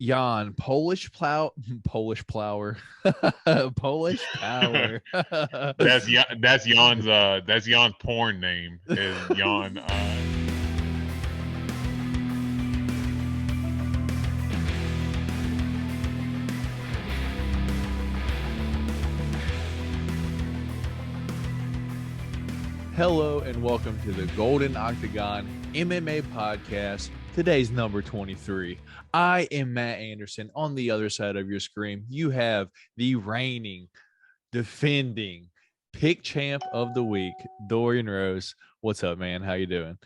Polish plower, Polish power. That's Jan's porn name is Jan. Hello and welcome to the Golden Octagon MMA Podcast. Today's number 23. I am Matt Anderson. On the other side of your screen, you have the reigning, defending pick champ of the week, Dorian Rose. What's up, man? How you doing?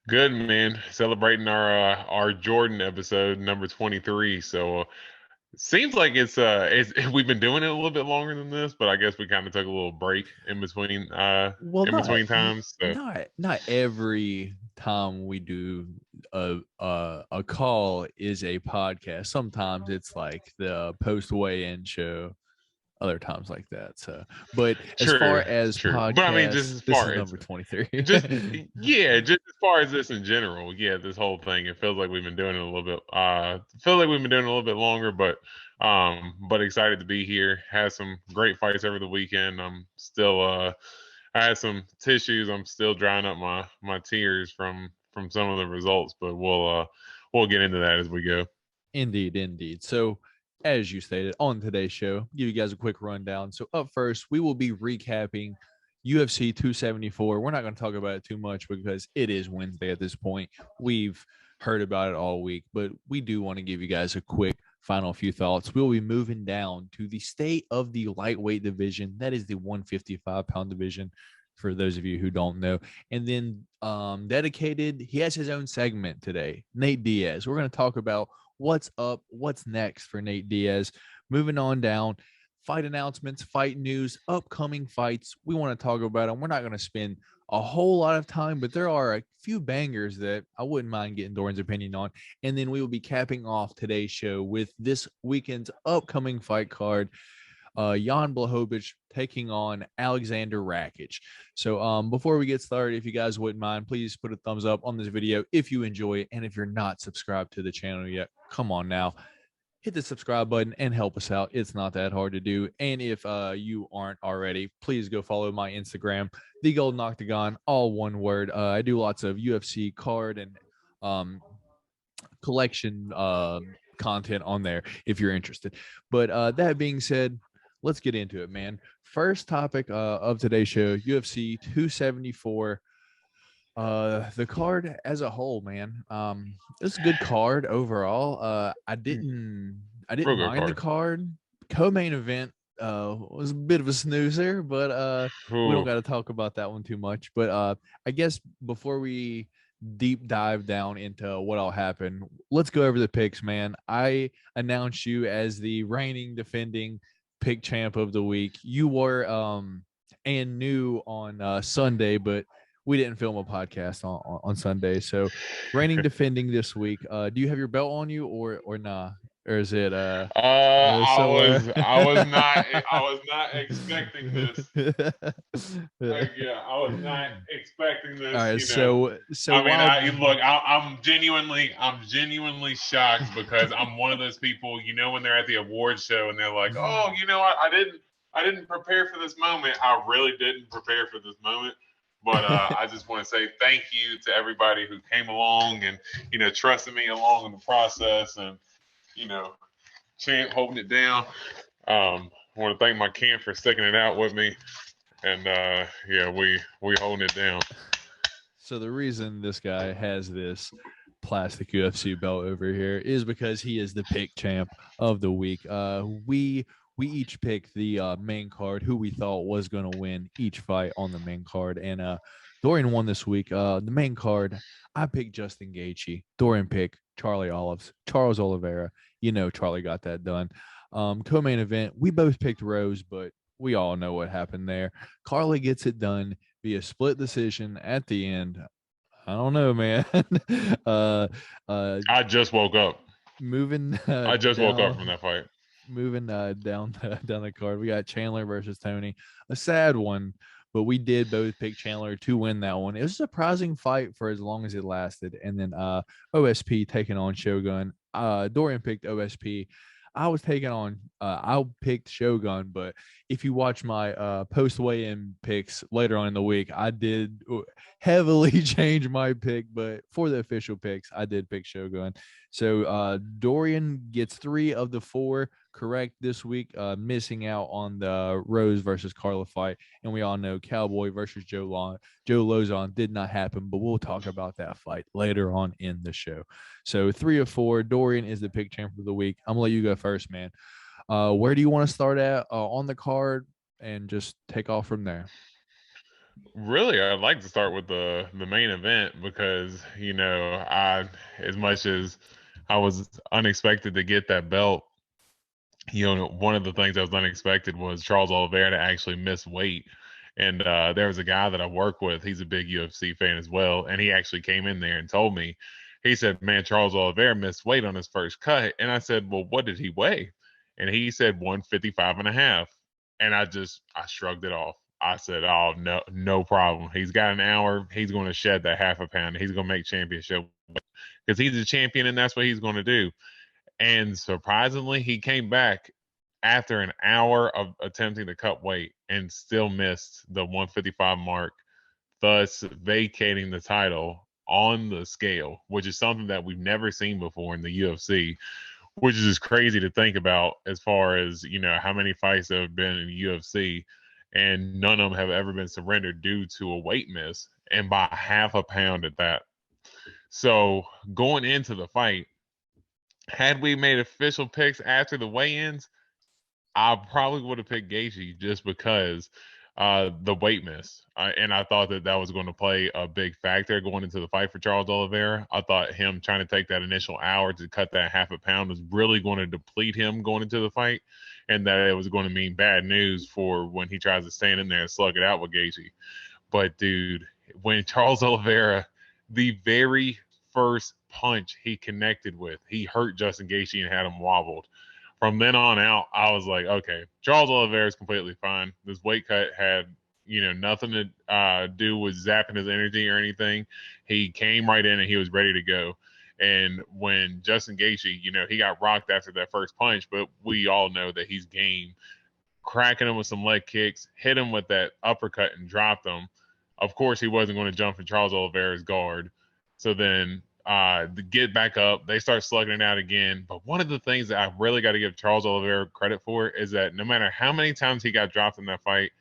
Good, man. Celebrating our Jordan episode number 23. So seems like it's we've been doing it a little bit longer than this, but I guess we kind of took a little break in between between times. So. Not every time we do a call is a podcast. Sometimes it's like the post weigh-in show. Other times like that. So, but as far as podcasts, but I mean, just as far as number 23. just as far as this in general, this whole thing, it feels like we've been doing it a little bit. Longer, but excited to be here. Had some great fights over the weekend. I'm still I had some tissues. I'm still drying up my tears from some of the results, but we'll get into that as we go. Indeed. So, as you stated on today's show, give you guys a quick rundown. So up first, we will be recapping UFC 274. We're not going to talk about it too much because it is Wednesday at this point. We've heard about it all week, but we do want to give you guys a quick final few thoughts. We'll be moving down to the state of the lightweight division. That is the 155-pound division, for those of you who don't know. And then dedicated, he has his own segment today, Nate Diaz. We're going to talk about what's up, what's next for Nate Diaz. Moving on down, fight announcements, fight news, upcoming fights. We want to talk about them. We're not going to spend a whole lot of time, but there are a few bangers that I wouldn't mind getting Dorian's opinion on. And then we will be capping off today's show with this weekend's upcoming fight card. Yanez Blachowicz taking on Alexander Rakic. So before we get started, if you guys wouldn't mind, please put a thumbs up on this video if you enjoy it. And if you're not subscribed to the channel yet, come on now, hit the subscribe button and help us out. It's not that hard to do. And if you aren't already, please go follow my Instagram, The Golden Octagon, all one word. I do lots of UFC card and collection content on there if you're interested. But that being said, let's get into it, man. First topic of today's show, UFC 274. The card as a whole, man. It's a good card overall. I didn't mind the card. Co-main event was a bit of a snoozer, but we don't got to talk about that one too much. But I guess before we deep dive down into what all happened, let's go over the picks, man. I announced you as the reigning, defending pick champ of the week. You were and new on Sunday, but we didn't film a podcast on Sunday. So reigning, defending this week. Do you have your belt on you or nah? Or is it I was not expecting this. I was not expecting this. All right, so I mean, I'm genuinely shocked because I'm one of those people, when they're at the award show and they're like, oh, I didn't prepare for this moment. I really didn't prepare for this moment. But I just want to say thank you to everybody who came along and, trusted me along in the process and, Champ holding it down. I want to thank my camp for sticking it out with me. And, we holding it down. So the reason this guy has this plastic UFC belt over here is because he is the pick champ of the week. We each picked the main card, who we thought was going to win each fight on the main card. And Dorian won this week. The main card, I picked Justin Gaethje. Dorian picked Charles Oliveira. Charlie got that done. Co-main event, we both picked Rose, but we all know what happened there. Carly gets it done via split decision at the end. I don't know, man. I just woke up. I just woke up from that fight. Moving down the card, we got Chandler versus Tony. A sad one, but we did both pick Chandler to win that one. It was a surprising fight for as long as it lasted. And then OSP taking on Shogun. Dorian picked OSP. I was taking on I picked Shogun, but if you watch my post weigh-in picks later on in the week, I did heavily change my pick, but for the official picks, I did pick Shogun. So Dorian gets 3 of the 4 correct this week, missing out on the Rose versus Carla fight. And we all know Cowboy versus Joe Lozon did not happen, but we'll talk about that fight later on in the show. So 3 of 4, Dorian is the pick champ of the week. I'm gonna let you go first, man. Where do you want to start at on the card, and just take off from there? Really, I'd like to start with the main event because I, as much as I was unexpected to get that belt, one of the things that was unexpected was Charles Oliveira to actually miss weight. And there was a guy that I work with. He's a big UFC fan as well, and he actually came in there and told me. He said, "Man, Charles Oliveira missed weight on his first cut." And I said, "Well, what did he weigh?" And he said 155 and a half. And I shrugged it off. I said, "Oh, no, no problem. He's got an hour. He's going to shed that half a pound. He's going to make championship because he's a champion, and that's what he's going to do." And surprisingly, he came back after an hour of attempting to cut weight and still missed the 155 mark, thus vacating the title on the scale, which is something that we've never seen before in the UFC, which is just crazy to think about as far as, how many fights there have been in the UFC, and none of them have ever been surrendered due to a weight miss, and by half a pound at that. So going into the fight, had we made official picks after the weigh-ins, I probably would have picked Gaethje just because the weight miss. And I thought that was going to play a big factor going into the fight for Charles Oliveira. I thought him trying to take that initial hour to cut that half a pound was really going to deplete him going into the fight, and that it was going to mean bad news for when he tries to stand in there and slug it out with Gaethje. But, dude, when Charles Oliveira, the very first punch he connected with, he hurt Justin Gaethje and had him wobbled. From then on out, I was like, okay, Charles Oliveira is completely fine. This weight cut had, nothing to do with zapping his energy or anything. He came right in and he was ready to go. And when Justin Gaethje, he got rocked after that first punch, but we all know that he's game. Cracking him with some leg kicks, hit him with that uppercut and dropped him. Of course, he wasn't going to jump for Charles Oliveira's guard. So then to get back up, they start slugging it out again. But one of the things that I really got to give Charles Oliveira credit for is that no matter how many times he got dropped in that fight,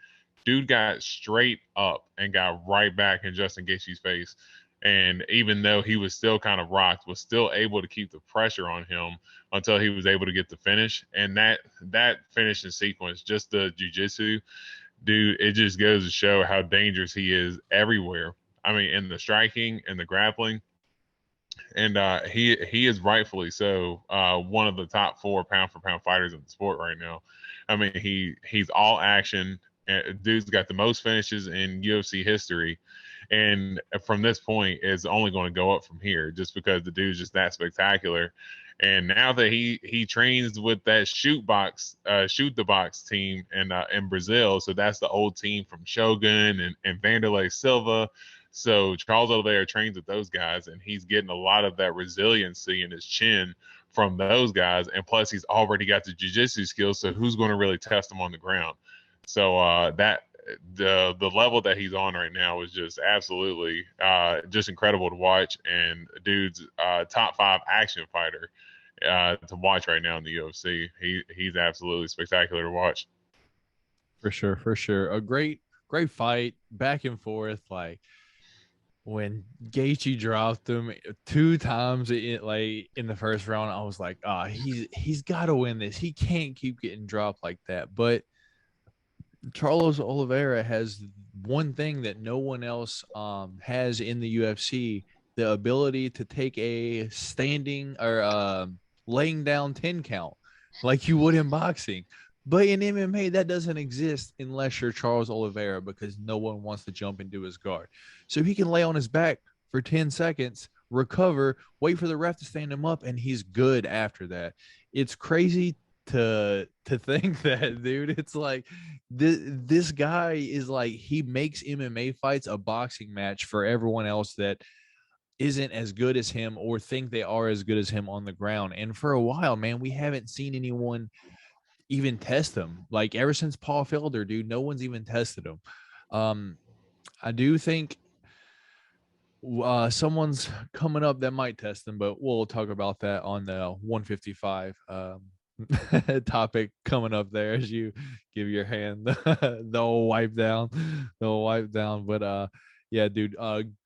dude got straight up and got right back in Justin Gaethje's face. And even though he was still kind of rocked, was still able to keep the pressure on him until he was able to get the finish. And that finishing sequence, just the jiu-jitsu, dude, it just goes to show how dangerous he is everywhere. I mean, in the striking and the grappling. And he is rightfully so one of the top 4 pound for pound fighters in the sport right now. I mean, he's all action. Dude's got the most finishes in UFC history, and from this point, is only going to go up from here just because the dude's just that spectacular. And now that he trains with that shoot the box team in Brazil, so that's the old team from Shogun and Vanderlei Silva. So Charles Oliveira trains with those guys, and he's getting a lot of that resiliency in his chin from those guys. And plus, he's already got the jiu-jitsu skills, so who's going to really test him on the ground? So that the level that he's on right now is just absolutely just incredible to watch. And dude's top 5 action fighter to watch right now in the UFC. He's absolutely spectacular to watch. For sure. A great fight, back and forth. Like, when Gaethje dropped him 2 times in the first round, I was like, he's got to win this. He can't keep getting dropped like that. But Charles Oliveira has one thing that no one else has in the UFC: the ability to take a standing or laying down 10 count like you would in boxing. But in MMA, that doesn't exist unless you're Charles Oliveira, because no one wants to jump into his guard. So he can lay on his back for 10 seconds, recover, wait for the ref to stand him up, and he's good after that. It's crazy to think that, dude. It's like this guy is like, he makes MMA fights a boxing match for everyone else that isn't as good as him or think they are as good as him on the ground. And for a while, man, we haven't seen anyone even test him. Like ever since Paul Felder, dude, no one's even tested him. I do think someone's coming up that might test him, but we'll talk about that on the 155 topic coming up there as you give your hand the old wipe down, But yeah, dude,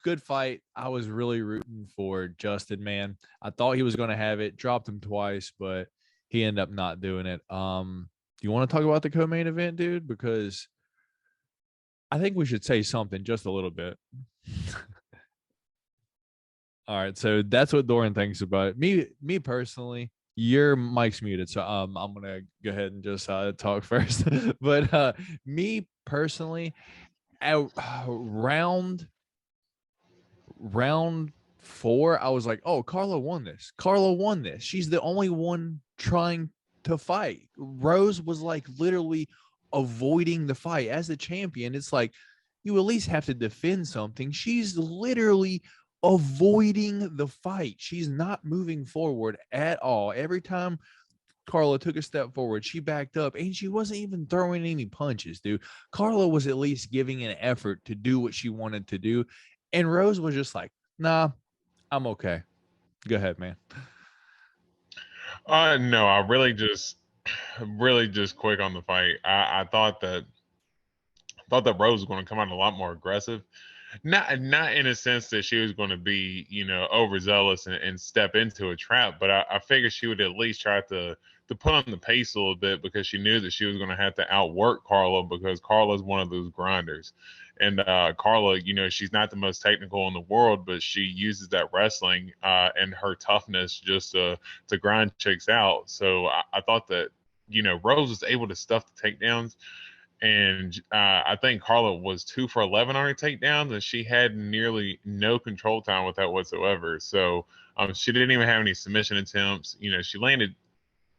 good fight. I was really rooting for Justin, man. I thought he was going to have it, dropped him twice, but he ended up not doing it. Do you want to talk about the co-main event, dude? Because I think we should say something just a little bit. All right, so that's what Doran thinks about it. Me personally, your mic's muted, so I'm gonna go ahead and just talk first. But me personally, round 4, I was like, oh, Carla won this. She's the only one trying to fight. Rose was like literally avoiding the fight as the champion. It's like you at least have to defend something. She's literally avoiding the fight. She's not moving forward at all. Every time Carla took a step forward, she backed up, and she wasn't even throwing any punches, dude. Carla was at least giving an effort to do what she wanted to do, and Rose was just like, nah, I'm okay. Go ahead, man. No, I really just quick on the fight. I thought that Rose was going to come out a lot more aggressive. Not in a sense that she was going to be, overzealous and step into a trap, but I figured she would at least try to put on the pace a little bit, because she knew that she was going to have to outwork Carla, because Carla's one of those grinders. And Carla, she's not the most technical in the world, but she uses that wrestling and her toughness just to grind chicks out. So I thought that, Rose was able to stuff the takedowns. And I think Carla was 2 for 11 on her takedowns, and she had nearly no control time with that whatsoever. So she didn't even have any submission attempts. She landed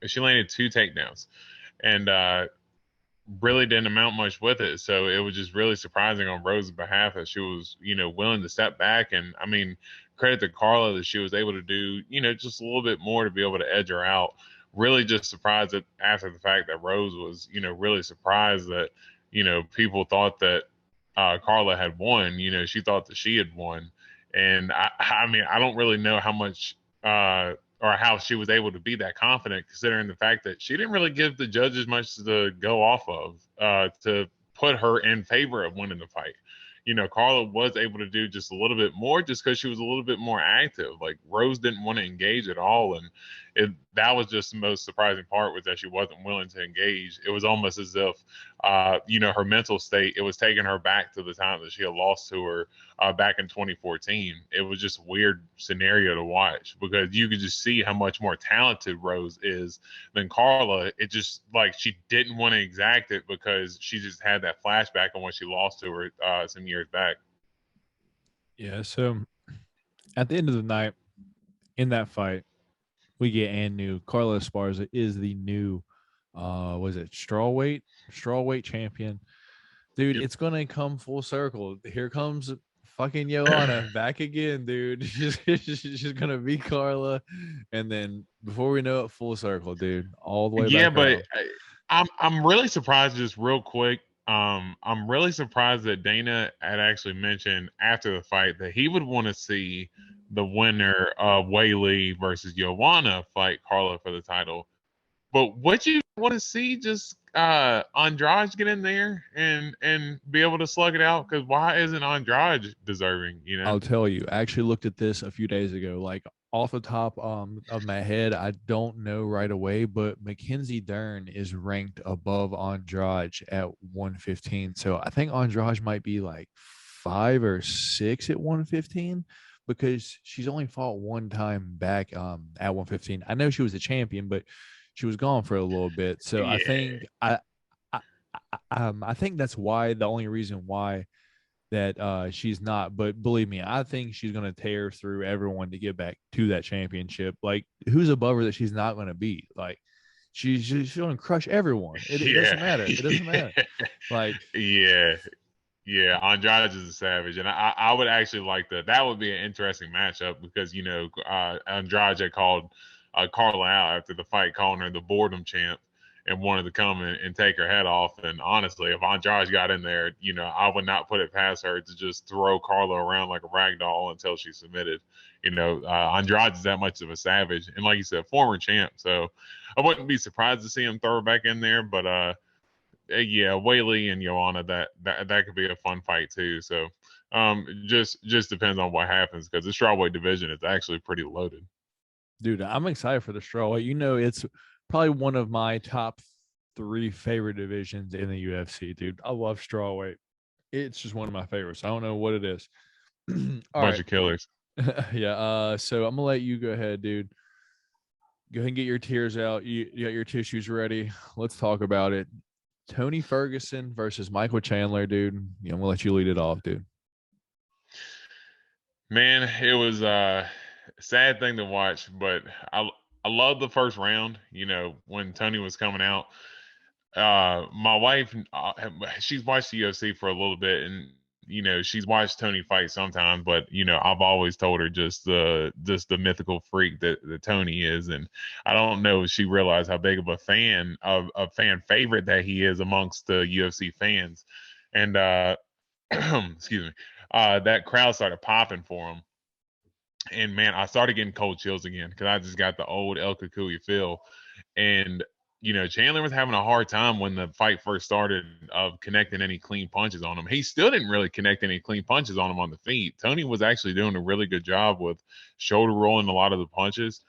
2 takedowns, and really didn't amount much with it. So it was just really surprising on Rose's behalf that she was, willing to step back. And I mean, credit to Carla that she was able to do, just a little bit more to be able to edge her out. Really just surprised that after the fact that Rose was, really surprised that, people thought that Carla had won. She thought that she had won. And I mean, I don't really know how much or how she was able to be that confident, considering the fact that she didn't really give the judges much to go off of to put her in favor of winning the fight. Carla was able to do just a little bit more just because she was a little bit more active. Like Rose didn't want to engage at all. And that was just the most surprising part, was that she wasn't willing to engage. It was almost as if, her mental state, it was taking her back to the time that she had lost to her back in 2014. It was just a weird scenario to watch, because you could just see how much more talented Rose is than Carla. It just like she didn't want to exact it because she just had that flashback on when she lost to her some years back. Yeah, so at the end of the night, in that fight, we get new Carla Esparza is the new was it strawweight champion. Dude, It's gonna come full circle. Here comes fucking Joanna back again, dude. She's gonna be Carla, and then before we know it, full circle, dude, all the way back. Yeah, but I'm really surprised. Just real quick, I'm really surprised that Dana had actually mentioned after the fight that he would want to see the winner of Weili versus Joanna fight Carla for the title. But what you want to see, just Andrade get in there and be able to slug it out? Because why isn't Andrade deserving? I'll tell you. I actually looked at this a few days ago. Like off the top of my head, I don't know right away, but Mackenzie Dern is ranked above Andrade at 115. So I think Andrade might be like 5 or 6 at 115. Because she's only fought one time back at 115. I know she was a champion, but she was gone for a little bit. So yeah. I think that's why, the only reason why that she's not. But believe me, I think she's going to tear through everyone to get back to that championship. Like, who's above her that she's not going to beat? Like, she's going to crush everyone. It doesn't matter. It doesn't matter. Like, yeah. Yeah, Andrade is a savage, and I would actually like that. That would be an interesting matchup because Andrade called Carla out after the fight, calling her the boredom champ, and wanted to come and take her head off. And honestly, if Andrade got in there, I would not put it past her to just throw Carla around like a rag doll until she submitted. Andrade is that much of a savage, and like you said, former champ. So I wouldn't be surprised to see him throw her back in there, but yeah, Whaley and Joanna, that could be a fun fight too. So just depends on what happens because the strawweight division is actually pretty loaded. Dude, I'm excited for the strawweight. It's probably one of my top 3 favorite divisions in the UFC, dude. I love strawweight. It's just one of my favorites. I don't know what it is. All Bunch right. of killers. Yeah. So I'm gonna let you go ahead, dude. Go ahead and get your tears out. You got your tissues ready. Let's talk about it. Tony Ferguson versus Michael Chandler, dude. I'm gonna let you lead it off, dude. Man, it was a sad thing to watch, but I love the first round. When Tony was coming out, my wife, she's watched the UFC for a little bit, and she's watched Tony fight sometimes, but I've always told her just the mythical freak that Tony is, and I don't know if she realized how big of a fan favorite that he is amongst the UFC fans, and excuse me, that crowd started popping for him. And man, I started getting cold chills again because I just got the old El Cucuy feel. And Chandler was having a hard time when the fight first started of connecting any clean punches on him. He still didn't really connect any clean punches on him on the feet. Tony was actually doing a really good job with shoulder rolling a lot of the punches,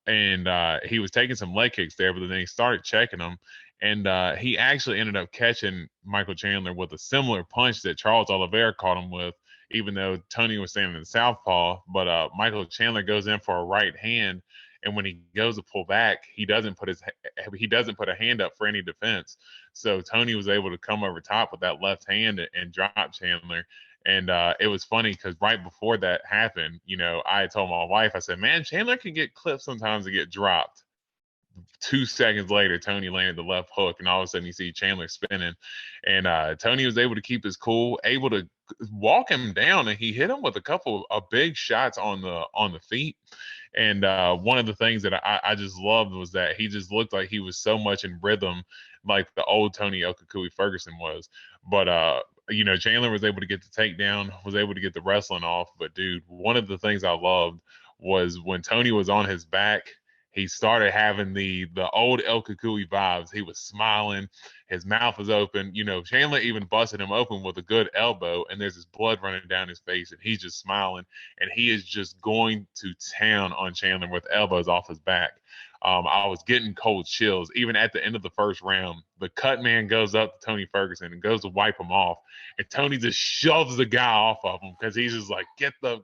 and he was taking some leg kicks there, but then he started checking them. And he actually ended up catching Michael Chandler with a similar punch that Charles Oliveira caught him with, even though Tony was standing in southpaw. But Michael Chandler goes in for a right hand, and when he goes to pull back, he doesn't put a hand up for any defense. So Tony was able to come over top with that left hand and drop Chandler. And it was funny because right before that happened, I had told my wife, I said, man, Chandler can get clipped sometimes to get dropped. 2 seconds later, Tony landed the left hook, and all of a sudden you see Chandler spinning. And Tony was able to keep his cool, able to walk him down, and he hit him with a couple of big shots on the feet. And one of the things that I just loved was that he just looked like he was so much in rhythm, like the old Tony El Cucuy Ferguson was. But Chandler was able to get the takedown, was able to get the wrestling off. But dude, one of the things I loved was when Tony was on his back, he started having the old El Cucuy vibes. He was smiling, his mouth was open. Chandler even busted him open with a good elbow, and there's this blood running down his face, and he's just smiling, and he is just going to town on Chandler with elbows off his back. I was getting cold chills. Even at the end of the first round, the cut man goes up to Tony Ferguson and goes to wipe him off, and Tony just shoves the guy off of him because he's just like, get the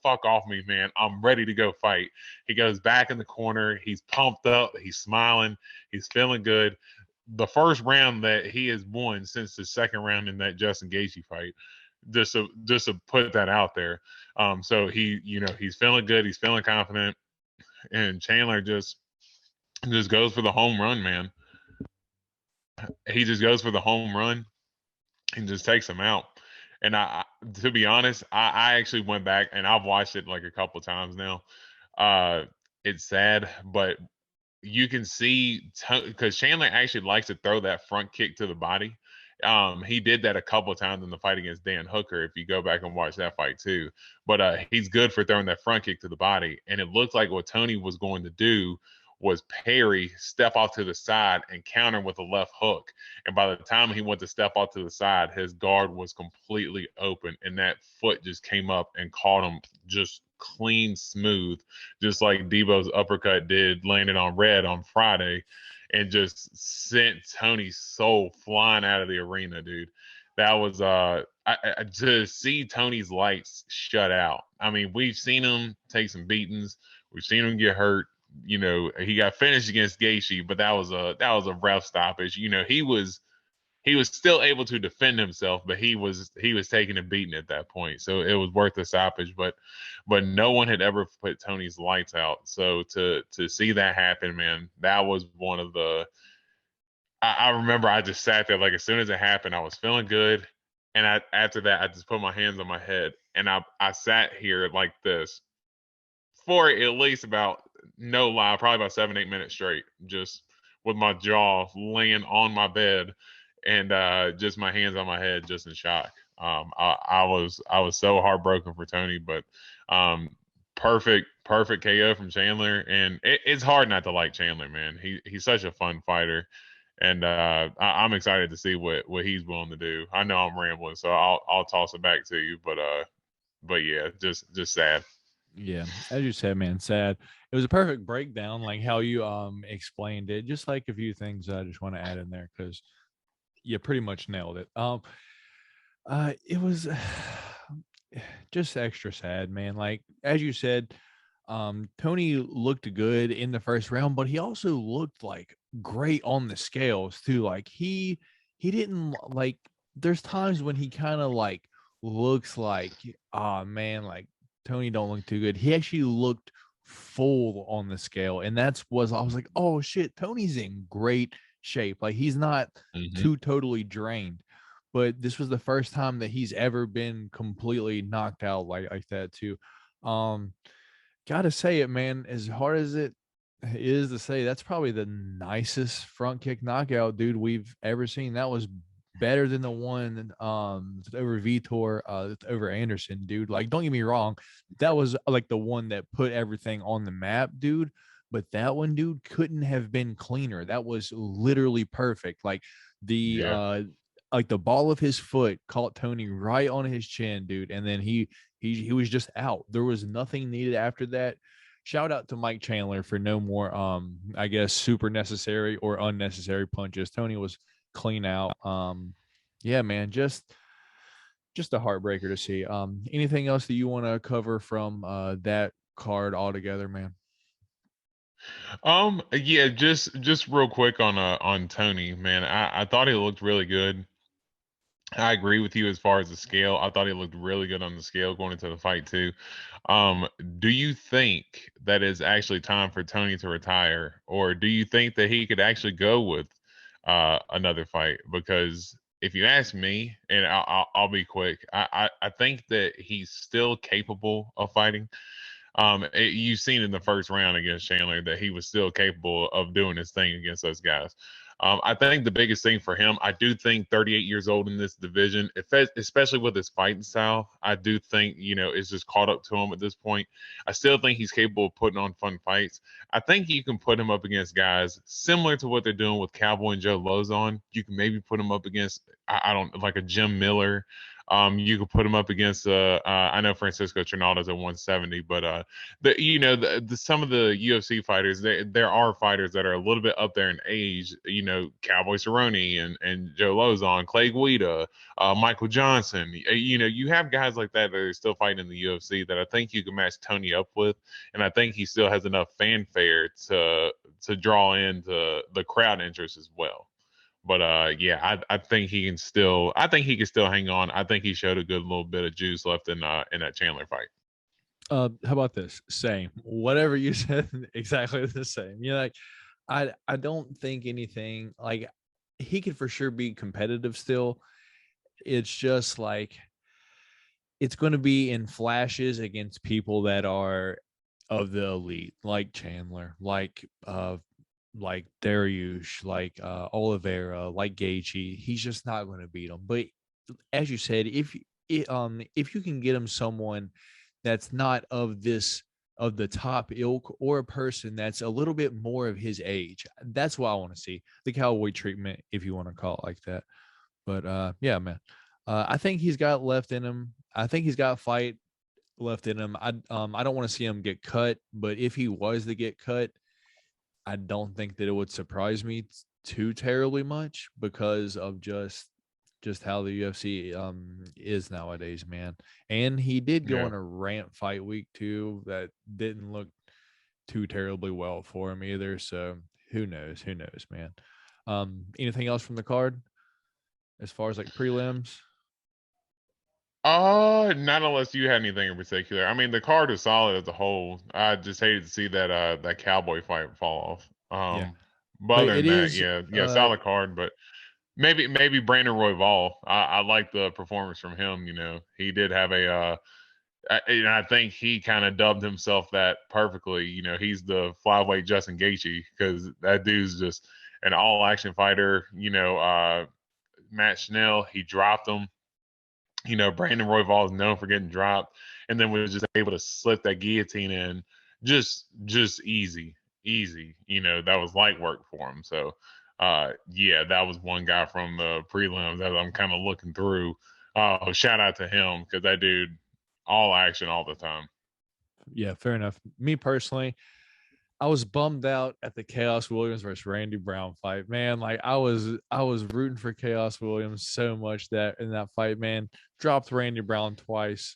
fuck off me, man. I'm ready to go fight. He goes back in the corner. He's pumped up. He's smiling. He's feeling good. The first round that he has won since the second round in that Justin Gaethje fight. Just to put that out there. So he's feeling good. He's feeling confident, and Chandler just goes for the home run, man. He just goes for the home run and just takes him out. And to be honest, I actually went back and I've watched it like a couple times now. It's sad, but you can see because Chandler actually likes to throw that front kick to the body. He did that a couple of times in the fight against Dan Hooker, if you go back and watch that fight too. But he's good for throwing that front kick to the body. And it looked like what Tony was going to do was parry, step off to the side, and counter with a left hook. And by the time he went to step off to the side, his guard was completely open, and that foot just came up and caught him just clean, smooth, just like Debo's uppercut did, landed on Red on Friday, and just sent Tony's soul flying out of the arena, dude. That was to see Tony's lights shut out. I mean, we've seen him take some beatings, we've seen him get hurt. He got finished against Gaethje, but that was a rough stoppage. He was still able to defend himself, but he was taking a beating at that point. So it was worth the stoppage, but no one had ever put Tony's lights out. So to see that happen, man, that was one of the I remember I just sat there, like, as soon as it happened, I was feeling good. And after that, I just put my hands on my head, and I sat here like this for at least about, no lie, probably about 7-8 minutes straight, just with my jaw laying on my bed, and just my hands on my head, just in shock. I was so heartbroken for Tony, but um, perfect KO from Chandler, and it's hard not to like Chandler, man. He's such a fun fighter, and I'm excited to see what he's willing to do. I know I'm rambling, so I'll toss it back to you, but yeah, just sad. Yeah, as you said, man, sad. It was a perfect breakdown, like how you explained it. Just like a few things I just want to add in there because you pretty much nailed it. It was just extra sad, man. Like as you said, Tony looked good in the first round, but he also looked like great on the scales too. Like he didn't like. There's times when he kind of like looks like, oh man, like Tony don't look too good. He actually looked full on the scale, and I was like, oh shit, Tony's in great shape. Like he's not Hmm. too totally drained. But this was the first time that he's ever been completely knocked out like that too. Um, Gotta say it, man. As hard as it is to say, that's probably the nicest front kick knockout, dude, we've ever seen. That was better than the one over Vitor, over Anderson, dude. Like, don't get me wrong, that was like the one that put everything on the map, dude. But that one, dude, couldn't have been cleaner. That was literally perfect. The Yeah. like the ball of his foot caught Tony right on his chin, dude, and then he was just out. There was nothing needed after that. Shout out to Mike Chandler for no more I guess super necessary or unnecessary punches. Tony was clean out. Yeah, man, just a heartbreaker to see. Anything else that you want to cover from that card altogether, man? Yeah, just real quick on Tony, man. I thought he looked really good. I agree with you as far as the scale. I thought he looked really good on the scale going into the fight too. Um, do you think that is actually time for Tony to retire, or do you think that he could actually go with another fight? Because if you ask me, and I'll be quick, I think that he's still capable of fighting. You've seen in the first round against Chandler that he was still capable of doing his thing against those guys. I think the biggest thing for him, I do think 38 years old in this division, especially with his fighting style, I do think, it's just caught up to him at this point. I still think he's capable of putting on fun fights. I think you can put him up against guys similar to what they're doing with Cowboy and Joe Lozon. You can maybe put him up against, I don't like a Jim Miller. You could put him up against I know Francisco Trinaldo's at 170, but some of the UFC fighters, there are fighters that are a little bit up there in age. Cowboy Cerrone and Joe Lozon, Clay Guida, Michael Johnson. You have guys like that are still fighting in the UFC that I think you can match Tony up with, and I think he still has enough fanfare to draw in the crowd interest as well. But yeah, I think he can still. I think he can still hang on. I think he showed a good little bit of juice left in that Chandler fight. How about this? Same. Whatever you said, exactly the same. Like I don't think anything like he could for sure be competitive still. It's just like it's going to be in flashes against people that are of the elite, like Chandler, like Dariush, like Oliveira, like Gaethje. He's just not going to beat them. But as you said, if you can get him someone that's not of the top ilk or a person that's a little bit more of his age, that's what I want to see. The cowboy treatment, if you want to call it like that. But yeah, man. I think he's got left in him. I think he's got fight left in him. I don't want to see him get cut, but if he was to get cut, I don't think that it would surprise me too terribly much because of just how the UFC is nowadays, man. And he did go Yeah. on a rant fight week too that didn't look too terribly well for him either. So who knows? Who knows, man? Anything else from the card as far as like prelims? Not unless you had anything in particular. I mean, the card is solid as a whole. I just hated to see that cowboy fight fall off. Yeah. But But other than it that, is yeah, solid card. But maybe Brandon Royval. I like the performance from him. He did have and I think he kind of dubbed himself that perfectly. He's the flyweight Justin Gaethje because that dude's just an all action fighter. Matt Schnell, he dropped him. Brandon Royval is known for getting dropped, and then was just able to slip that guillotine in, just easy. That was light work for him. So, yeah, that was one guy from the prelims that I'm kind of looking through. Shout out to him because that dude, all action all the time. Yeah, fair enough. Me personally, I was bummed out at the Chaos Williams versus Randy Brown fight, man. Like I was rooting for Chaos Williams so much that in that fight, man, dropped Randy Brown twice.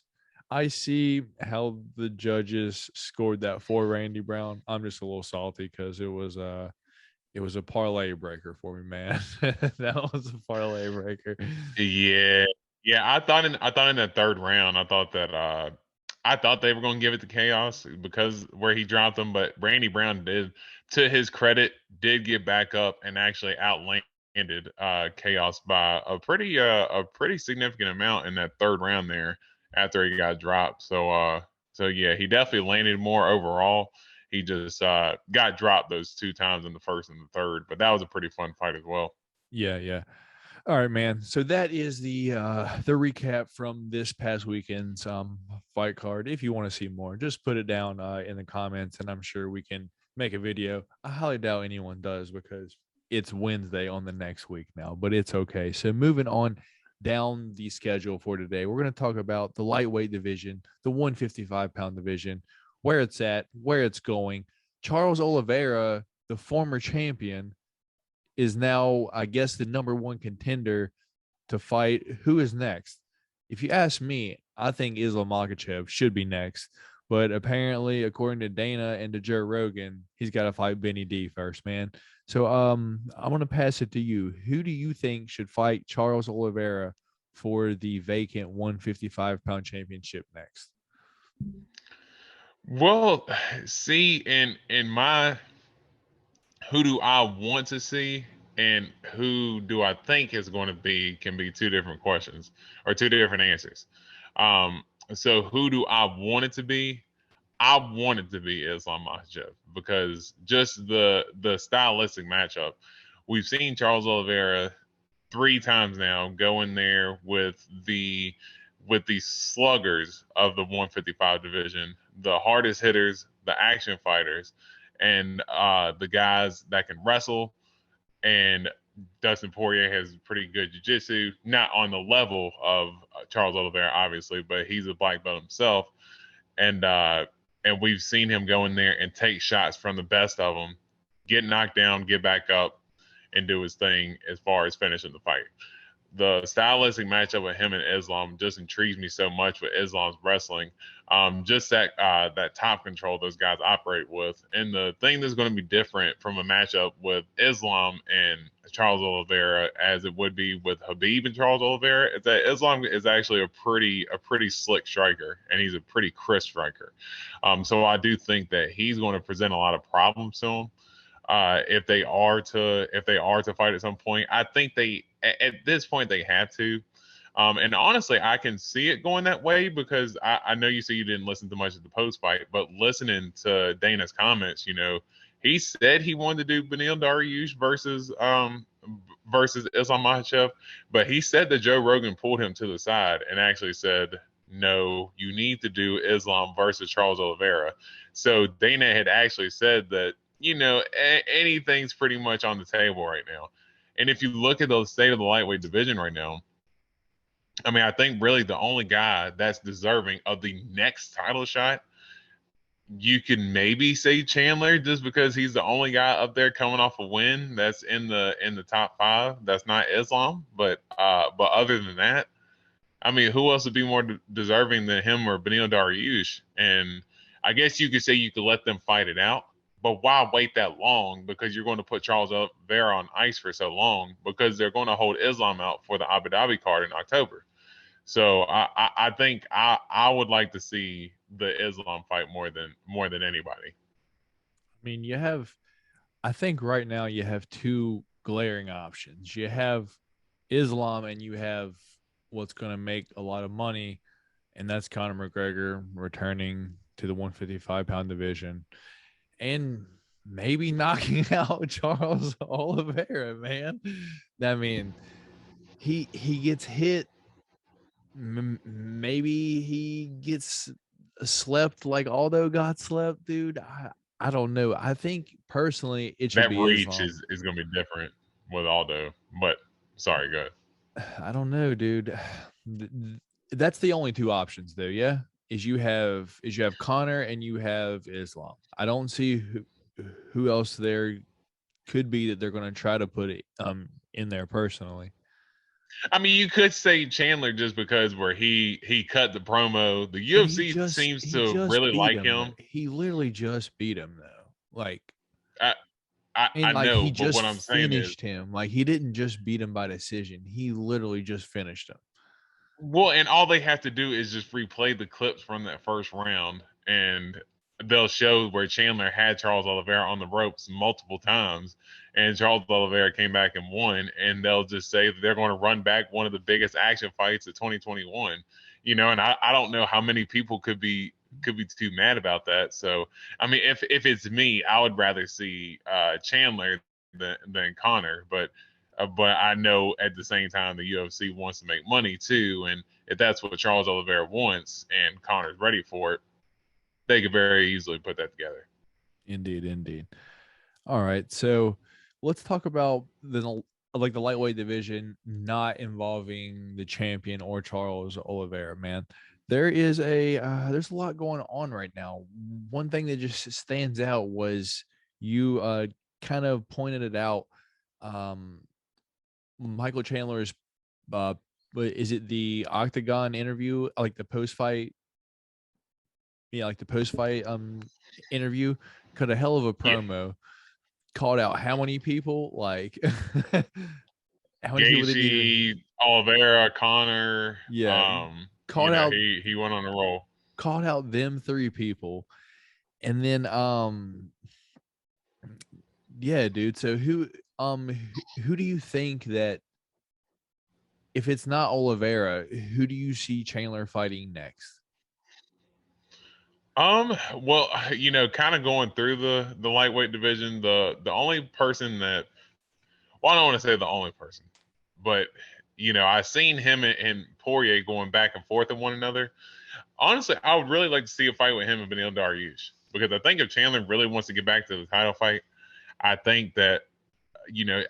I see how the judges scored that for Randy Brown. I'm just a little salty because it was a parlay breaker for me, man. That was a parlay breaker. Yeah. I thought in that third round, I thought they were going to give it to Chaos because where he dropped him, but Randy Brown did, to his credit, did get back up and actually outlanded Chaos by a pretty significant amount in that third round there after he got dropped. So yeah, he definitely landed more overall. He just got dropped those two times in the first and the third, but that was a pretty fun fight as well. Yeah. All right, man. So that is the recap from this past weekend's fight card. If you want to see more, just put it down in the comments, and I'm sure we can make a video. I highly doubt anyone does because it's Wednesday on the next week now, but it's okay. So moving on down the schedule for today, we're going to talk about the lightweight division, the 155-pound division, where it's at, where it's going. Charles Oliveira, the former champion, is now, I guess, the number one contender to fight. Who is next? If you ask me, I think Islam Makhachev should be next. But apparently, according to Dana and to Joe Rogan, he's got to fight Benny D first, man. So I'm going to pass it to you. Who do you think should fight Charles Oliveira for the vacant 155-pound championship next? Well, see, in my who do I want to see and who do I think is going to be can be two different questions or two different answers. So who do I want it to be? I want it to be Islam Makhachev because just the stylistic matchup. We've seen Charles Oliveira 3 times now go in there with the sluggers of the 155 division, the hardest hitters, the action fighters, and the guys that can wrestle. And Dustin Poirier has pretty good jiu-jitsu, not on the level of Charles Oliveira, obviously, but he's a black belt himself. And we've seen him go in there and take shots from the best of them, get knocked down, get back up, and do his thing as far as finishing the fight. The stylistic matchup with him and Islam just intrigues me so much with Islam's wrestling. Just that top control those guys operate with. And the thing that's going to be different from a matchup with Islam and Charles Oliveira as it would be with Khabib and Charles Oliveira is that Islam is actually a pretty slick striker, and he's a pretty crisp striker. So I do think that he's going to present a lot of problems to him. If they are to fight at some point, I think at this point they have to. And honestly, I can see it going that way because I know you say you didn't listen to much of the post fight, but listening to Dana's comments, he said he wanted to do Beneil Dariush versus Islam Makhachev, but he said that Joe Rogan pulled him to the side and actually said, no, you need to do Islam versus Charles Oliveira. So Dana had actually said that, anything's pretty much on the table right now. And if you look at the state of the lightweight division right now, I mean, I think really the only guy that's deserving of the next title shot, you can maybe say Chandler just because he's the only guy up there coming off a win that's in the top 5. That's not Islam, but other than that, I mean, who else would be more deserving than him or Beneil Dariush? And I guess you could say you could let them fight it out. But why wait that long? Because you're going to put Charles Oliveira on ice for so long because they're going to hold Islam out for the Abu Dhabi card in October. So I think I would like to see the Islam fight more than anybody. I mean, I think right now you have two glaring options. You have Islam, and you have what's going to make a lot of money, and that's Conor McGregor returning to the 155-pound division and maybe knocking out Charles Oliveira, man. I mean, he gets hit. Maybe he gets slept like Aldo got slept, dude. I don't know. I think personally it should That be reach Islam. is going to be different with Aldo. But sorry, go ahead. I don't know, dude. That's the only two options, though. Yeah, is you have Conor and you have Islam. I don't see who else there could be that they're going to try to put it in there personally. I mean, you could say Chandler just because where he cut the promo. The But UFC seems to really beat like him. him. He literally just beat him though. Like, I, I and like he know, but just what I'm saying is, finished him. Like he didn't just beat him by decision. He literally just finished him. well, and all they have to do is just replay the clips from that first round, and they'll show where Chandler had Charles Oliveira on the ropes multiple times, and Charles Oliveira came back and won. And they'll just say that they're going to run back one of the biggest action fights of 2021. You know, and I don't know how many people could be too mad about that. So, I mean, if it's me, I would rather see Chandler than Conor, but I know at the same time the UFC wants to make money too, and if that's what Charles Oliveira wants and Conor's ready for it, they could very easily put that together. Indeed. All right, so let's talk about the lightweight division not involving the champion or Charles Oliveira. Man, there's a lot going on right now. One thing that just stands out was you kind of pointed it out. Michael Chandler's, but is it the Octagon interview, like the post fight? Yeah, like the post fight interview, cut a hell of a Yeah, promo. Called out how many people? Like how many people did he even? Gaethje, Oliveira, Conor. Yeah, You called know, out he went on a roll. called out them three people, and then yeah, dude. So who do you think that if it's not Oliveira, who do you see Chandler fighting next? Well, you know, kind of going through the lightweight division, the only person that, well, I don't want to say the only person, but you know, I seen him and Poirier going back and forth at one another. Honestly, I would really like to see a fight with him and Beneil Dariush, because I think if Chandler really wants to get back to the title fight, I think that, you know,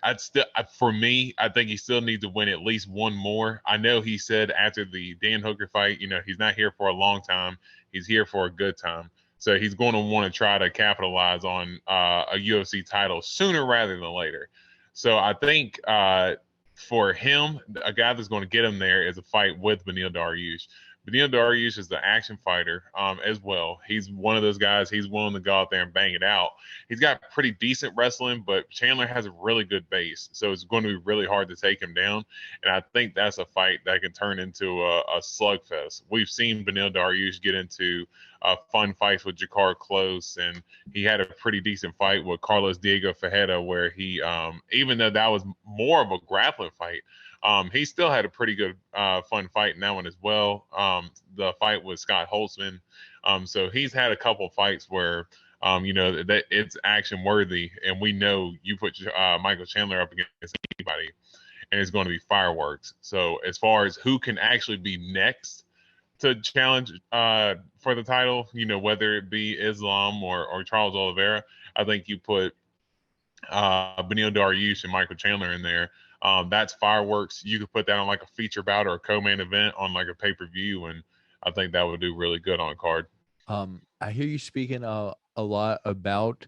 for me, I think he still needs to win at least one more. I know he said after the Dan Hooker fight, you know, he's not here for a long time. He's here for a good time. So he's going to want to try to capitalize on a UFC title sooner rather than later. So I think for him, a guy that's going to get him there is a fight with Beneil Dariush. Beneil Dariush is the action fighter as well. He's one of those guys. He's willing to go out there and bang it out. He's got pretty decent wrestling, but Chandler has a really good base, so it's going to be really hard to take him down. And I think that's a fight that can turn into a slugfest. We've seen Beneil Dariush get into fun fights with Jakar Close, and he had a pretty decent fight with Carlos Diego Fajeda, where he, even though that was more of a grappling fight, he still had a pretty good fun fight in that one as well. The fight with Scott Holtzman. So he's had a couple fights where you know, that it's action worthy, and we know you put Michael Chandler up against anybody, and it's going to be fireworks. So as far as who can actually be next to challenge for the title, you know, whether it be Islam or Charles Oliveira, I think you put Beneil Dariush and Michael Chandler in there. That's fireworks. You could put that on like a feature bout or a co-main event on like a pay-per-view, and I think that would do really good on a card. I hear you speaking a lot about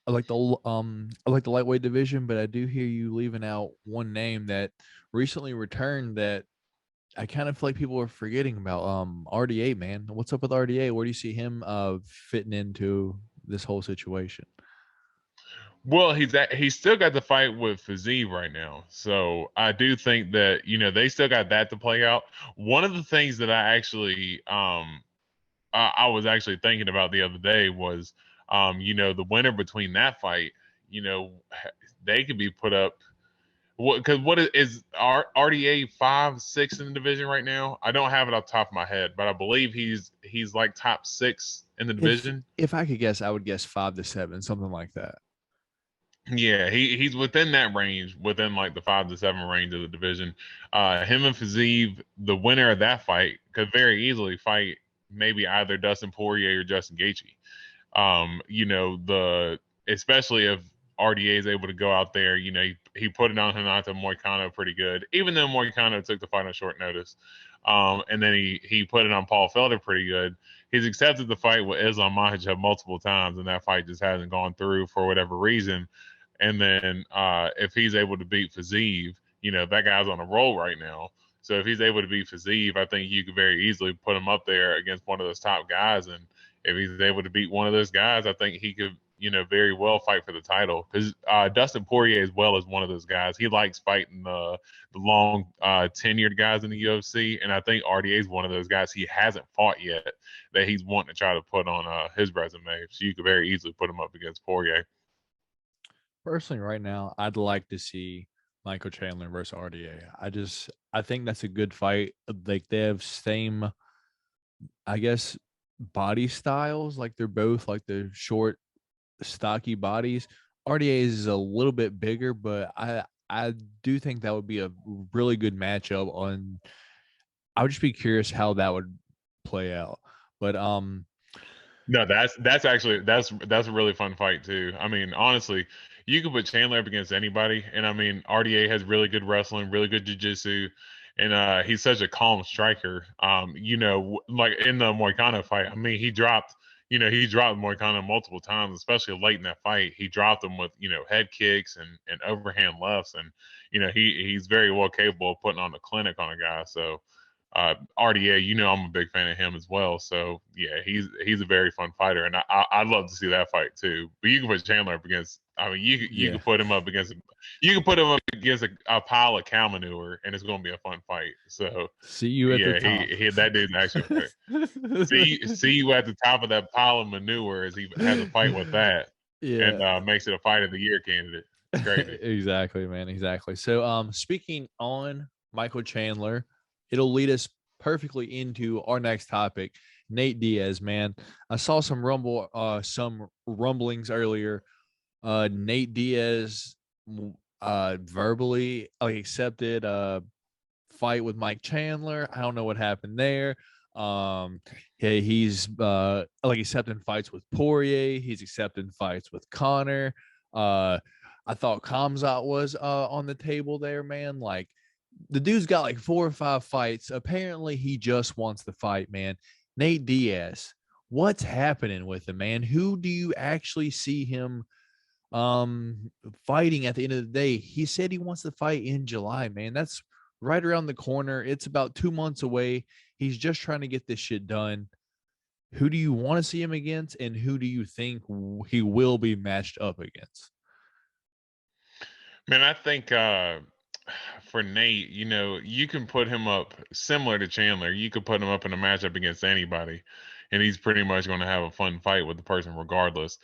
I like the lightweight division, but I do hear you leaving out one name that recently returned that I kind of feel like people are forgetting about. RDA, man. What's up with RDA? Where do you see him fitting into this whole situation? Well, he's still got the fight with Fiziev right now, so I do think that, you know, they still got that to play out. One of the things that I was actually thinking about the other day was, you know, the winner between that fight, you know, they could be put up what is RDA 5-6 in the division right now? I don't have it off the top of my head, but I believe he's like top 6 in the division. If I could guess, I would guess 5 to 7, something like that. Yeah, he's within that range, within like the 5 to 7 range of the division. Him and Fiziev, the winner of that fight, could very easily fight maybe either Dustin Poirier or Justin Gaethje. Especially if RDA is able to go out there, he put it on Renato Moicano pretty good, even though Moicano took the fight on short notice. And then he put it on Paul Felder pretty good. He's accepted the fight with Islam Makhachev multiple times, and that fight just hasn't gone through for whatever reason. And then if he's able to beat Fiziev, that guy's on a roll right now. So if he's able to beat Fiziev, I think you could very easily put him up there against one of those top guys. And if he's able to beat one of those guys, I think he could, very well fight for the title. Because Dustin Poirier as well is one of those guys. He likes fighting the long tenured guys in the UFC. And I think RDA is one of those guys he hasn't fought yet that he's wanting to try to put on his resume. So you could very easily put him up against Poirier. Personally, right now, I'd like to see Michael Chandler versus RDA. I think that's a good fight. Like, they have same, I guess, body styles. Like, they're both like the short, stocky bodies. RDA is a little bit bigger, but I do think that would be a really good matchup. I would just be curious how that would play out. But no, that's actually that's a really fun fight too. I mean, honestly, you could put Chandler up against anybody, and I mean, RDA has really good wrestling, really good jiu-jitsu, and he's such a calm striker. Like in the Moicano fight, I mean, he dropped Moicano multiple times, especially late in that fight. He dropped him with head kicks and overhand lefts, and he's very well capable of putting on a clinic on a guy. So. RDA, I'm a big fan of him as well. So yeah, he's a very fun fighter, and I'd love to see that fight too. But you can put Chandler up against. I mean, you can put him up against. A pile of cow manure, and it's going to be a fun fight. So see you at the top. He that dude's actually see you at the top of that pile of manure as he has a fight with that, and makes it a fight of the year candidate. It's crazy. Exactly, man. Exactly. So speaking on Michael Chandler, it'll lead us perfectly into our next topic, Nate Diaz, man. I saw some rumblings earlier. Nate Diaz verbally accepted a fight with Mike Chandler. I don't know what happened there. He's accepting fights with Poirier. He's accepting fights with Conor. I thought Khamzat was on the table there, man. Like, the dude's got like 4 or 5 fights. Apparently, he just wants to fight, man. Nate Diaz, what's happening with him, man? Who do you actually see him fighting at the end of the day? He said he wants to fight in July, man. That's right around the corner. It's about 2 months away. He's just trying to get this shit done. Who do you want to see him against, and who do you think he will be matched up against? Man, I think for Nate, you can put him up similar to Chandler. You could put him up in a matchup against anybody, and he's pretty much going to have a fun fight with the person regardless.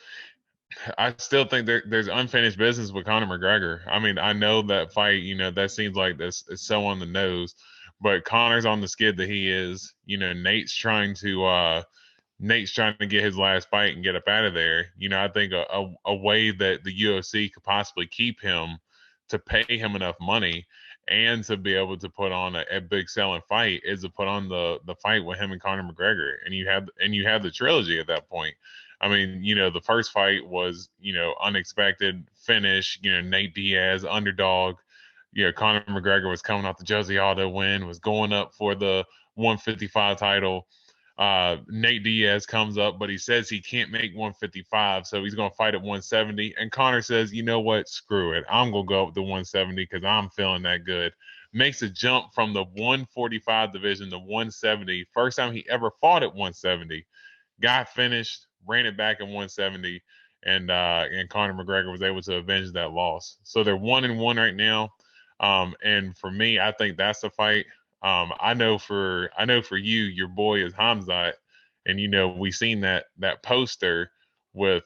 I still think there's unfinished business with Conor McGregor. I mean, I know that fight, that seems like this is so on the nose, but Conor's on the skid that he is. Nate's trying to get his last fight and get up out of there. I think a way that the UFC could possibly keep him to pay him enough money and to be able to put on a big selling fight is to put on the fight with him and Conor McGregor, and you have the trilogy at that point. I mean, the first fight was unexpected finish. Nate Diaz underdog. Conor McGregor was coming off the Jose Aldo win, was going up for the 155 title. Nate Diaz comes up, but he says he can't make 155, so he's going to fight at 170. And Conor says, you know what? Screw it. I'm going to go up to 170 because I'm feeling that good. Makes a jump from the 145 division to 170. First time he ever fought at 170. Got finished, ran it back at 170, and Conor McGregor was able to avenge that loss. So they're 1-1 right now. And for me, I think that's the fight. I know for you, your boy is Khamzat, and we seen that poster with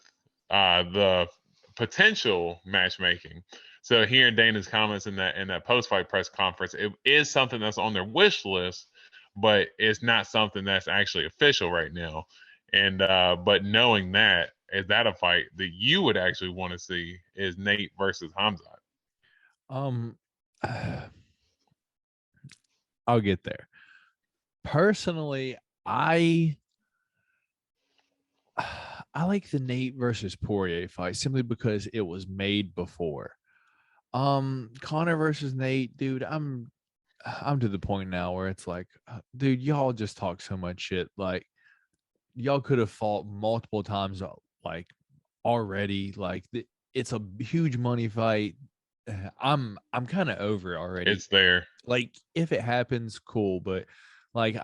the potential matchmaking. So hearing Dana's comments in that post fight press conference, it is something that's on their wish list, but it's not something that's actually official right now. And but knowing that, is that a fight that you would actually want to see is Nate versus Hamzat? Um, I'll get there. Personally, I like the Nate versus Poirier fight simply because it was made before. Conor versus Nate, dude, I'm to the point now where it's like, dude, y'all just talk so much shit. Like, y'all could have fought multiple times, like already. Like, it's a huge money fight. I'm kind of over it already. It's there. Like, if it happens, cool, but like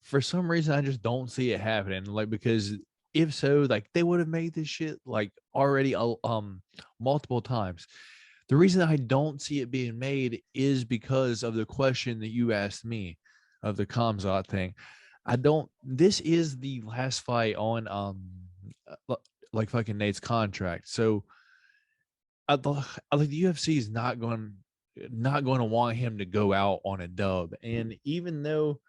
for some reason I just don't see it happening. Like, because if so, like they would have made this shit like already multiple times. The reason I don't see it being made is because of the question that you asked me of the Kamzat thing. This is the last fight on like fucking Nate's contract. So I like the UFC is not going to want him to go out on a dub. And even though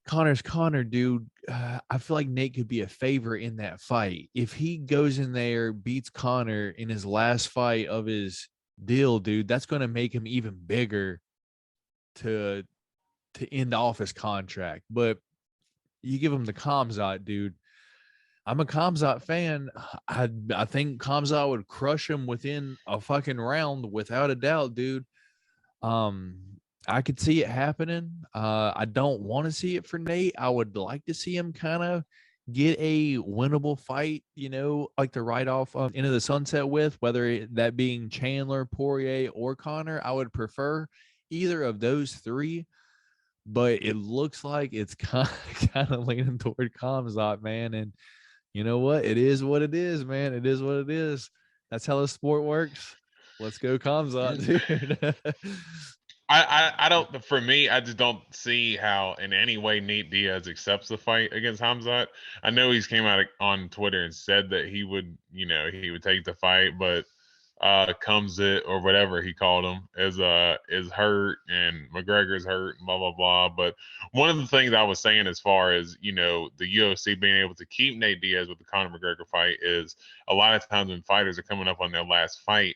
Conor's Conor, dude, I feel like Nate could be a favorite in that fight. If he goes in there, beats Conor in his last fight of his deal, dude, that's going to make him even bigger to end off his contract. But you give him the Kamzat, dude. I'm a Kamzat fan. I think Kamzat would crush him within a fucking round without a doubt, dude. I could see it happening. I don't want to see it for Nate. I would like to see him kind of get a winnable fight, like to ride off into the sunset with, whether that being Chandler, Poirier, or Conor. I would prefer either of those three, but it looks like it's kind of leaning toward Kamzat, man. And you know what? It is what it is, man. It is what it is. That's how the sport works. Let's go Kamzat, dude. I don't. For me, I just don't see how in any way Nate Diaz accepts the fight against Hamzat. I know he's came out on Twitter and said that he would, he would take the fight, but comes it or whatever he called him is hurt and McGregor's hurt, blah blah blah. But one of the things I was saying as far as the UFC being able to keep Nate Diaz with the Conor McGregor fight is a lot of times when fighters are coming up on their last fight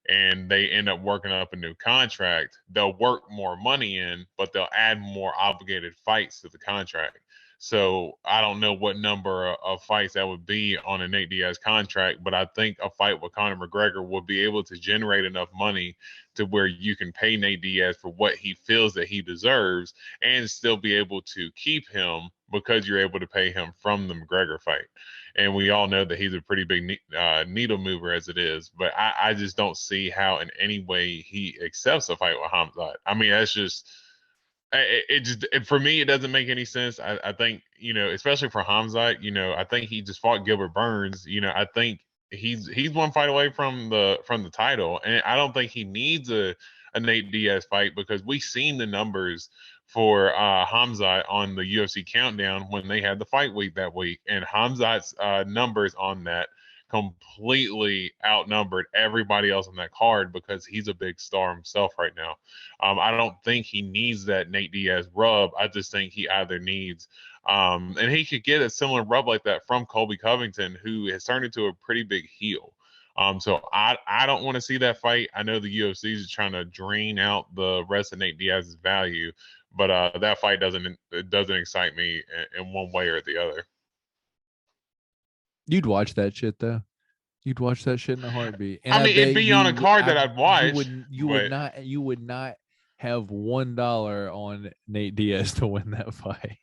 and they end up working up a new contract, they'll work more money in, but they'll add more obligated fights to the contract. So I don't know what number of fights that would be on a Nate Diaz contract, but I think a fight with Conor McGregor will be able to generate enough money to where you can pay Nate Diaz for what he feels that he deserves and still be able to keep him because you're able to pay him from the McGregor fight. And we all know that he's a pretty big needle mover as it is, but I just don't see how in any way he accepts a fight with Hamzat. I mean, that's just for me, it doesn't make any sense. I think, especially for Hamzat, I think he just fought Gilbert Burns. I think he's one fight away from the title, and I don't think he needs a Nate Diaz fight because we've seen the numbers for Hamzat on the UFC countdown when they had the fight week that week, and Hamzat's numbers on that completely outnumbered everybody else on that card because he's a big star himself right now. I don't think he needs that Nate Diaz rub. I just think he either needs and he could get a similar rub like that from Colby Covington, who has turned into a pretty big heel. So I don't want to see that fight. I know the UFC is trying to drain out the rest of Nate Diaz's value, but that fight doesn't excite me in one way or the other. You'd watch that shit though. You'd watch that shit in a heartbeat. And I mean, it'd be on a card that I'd watch. You would not have $1 on Nate Diaz to win that fight.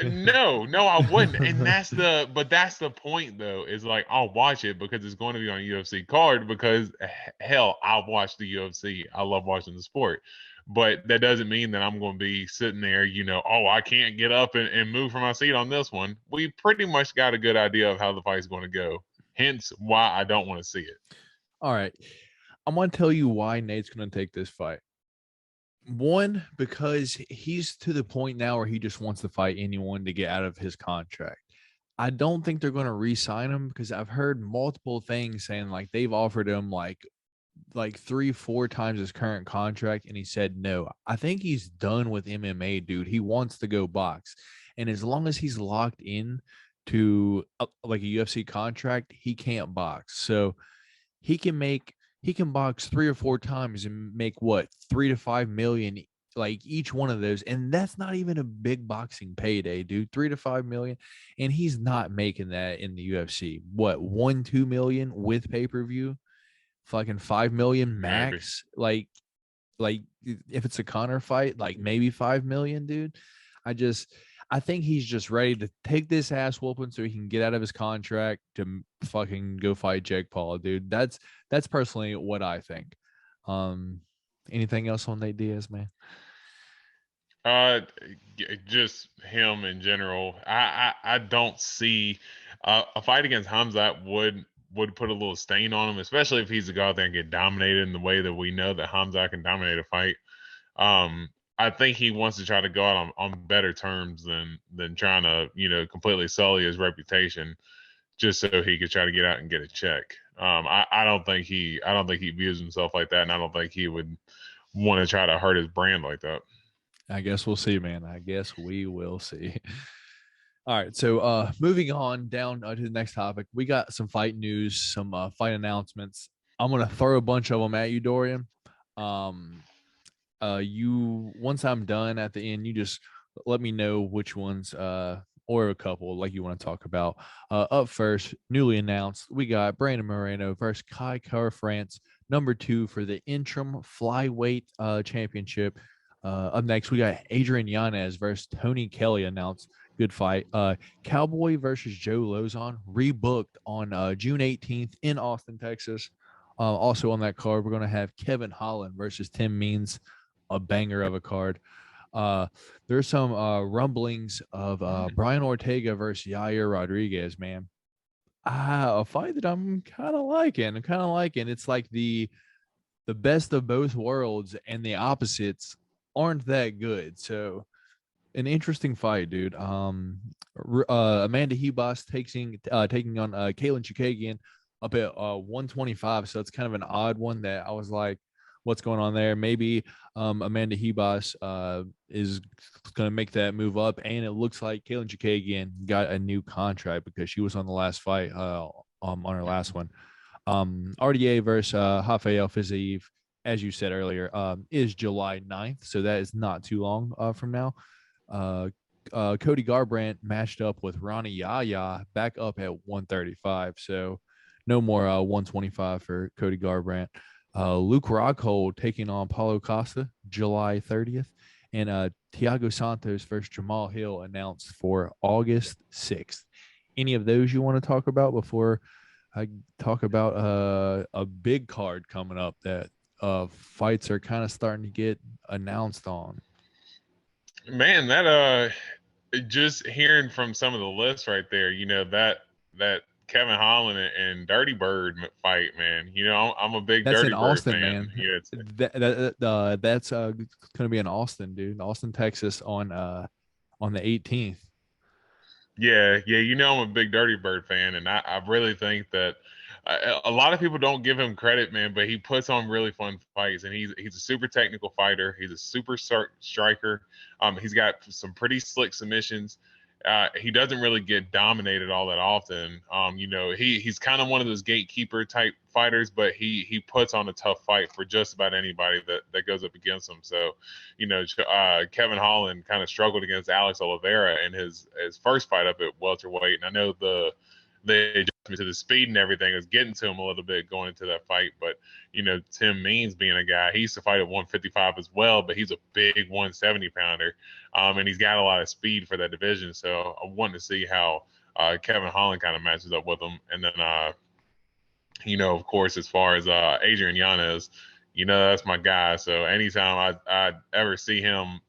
No, I wouldn't. And that's the point though, is like I'll watch it because it's going to be on a UFC card because hell, I'll watch the UFC. I love watching the sport. But that doesn't mean that I'm going to be sitting there, I can't get up and move from my seat on this one. We pretty much got a good idea of how the fight's going to go. Hence why I don't want to see it. All right. I'm going to tell you why Nate's going to take this fight. One, because he's to the point now where he just wants to fight anyone to get out of his contract. I don't think they're going to re-sign him because I've heard multiple things saying like they've offered him like like 3-4 times his current contract, and he said no. I think he's done with MMA, dude. He wants to go box, and as long as he's locked in to like a UFC contract, he can't box. So he can box 3 or 4 times and make what 3 to 5 million like each one of those, and that's not even a big boxing payday, dude. 3 to 5 million, and he's not making that in the UFC. What 1-2 million with pay-per-view, fucking 5 million Maybe. max. Like if it's a Conor fight, like maybe 5 million, dude. I think he's just ready to take this ass whooping so he can get out of his contract to fucking go fight Jake Paul, dude. That's personally what I think. Anything else on Nate Diaz, man? Just him in general. I don't see a fight against Hamzat would put a little stain on him, especially if he's a guy that can get dominated in the way that we know that Hamzat can dominate a fight. I think he wants to try to go out on better terms than trying to, completely sully his reputation just so he could try to get out and get a check. I don't think he views himself like that, and I don't think he would want to try to hurt his brand like that. I guess we'll see, man. I guess we will see. All right, so moving on down to the next topic, we got some fight news, some fight announcements. I'm gonna throw a bunch of them at you, Dorian. You once I'm done at the end, you just let me know which ones or a couple like you want to talk about. Up first, newly announced, we got Brandon Moreno versus Kaikoura France, number 2 for the interim flyweight championship. Up next, we got Adrian Yanez versus Tony Kelly announced. Good fight. Cowboy versus Joe Lozon rebooked on June 18th in Austin, Texas. Also on that card, we're going to have Kevin Holland versus Tim Means, a banger of a card. There's some rumblings of Brian Ortega versus Yaya Rodriguez, man. A fight that I'm kind of liking. It's like the best of both worlds, and the opposites aren't that good. So an interesting fight, dude. Amanda Hebos taking on Kaylin Chukagian up at 125. So it's kind of an odd one that I was like, what's going on there? Maybe Amanda Hebos is going to make that move up, and it looks like Kaylin Chukagian got a new contract because she was on the last fight on her last one. RDA versus Rafael Fiziev, as you said earlier, is July 9th, so that is not too long from now. Cody Garbrandt matched up with Ronnie Yaya back up at 135, so no more 125 for Cody Garbrandt. Luke Rockhold taking on Paulo Costa July 30th, and Thiago Santos versus Jamal Hill announced for August 6th. Any of those you want to talk about before I talk about a big card coming up that fights are kind of starting to get announced on? Man, that just hearing from some of the lists right there, that Kevin Holland and Dirty Bird fight, man. I'm a big That's Dirty in Bird Austin, fan. man. That's going to be in Austin, dude. Austin, Texas on the 18th. Yeah, I'm a big Dirty Bird fan, and I really think that a lot of people don't give him credit, man, but he puts on really fun fights, and he's a super technical fighter. He's a super striker. He's got some pretty slick submissions. He doesn't really get dominated all that often. He's kind of one of those gatekeeper type fighters, but he puts on a tough fight for just about anybody that goes up against him. So, Kevin Holland kind of struggled against Alex Oliveira in his first fight up at welterweight, and I know the adjustment to the speed and everything was getting to him a little bit going into that fight. But, Tim Means being a guy, he used to fight at 155 as well, but he's a big 170 pounder. And he's got a lot of speed for that division. So I want to see how Kevin Holland kind of matches up with him. And then, of course, as far as Adrian Yanez, that's my guy. So anytime I ever see him,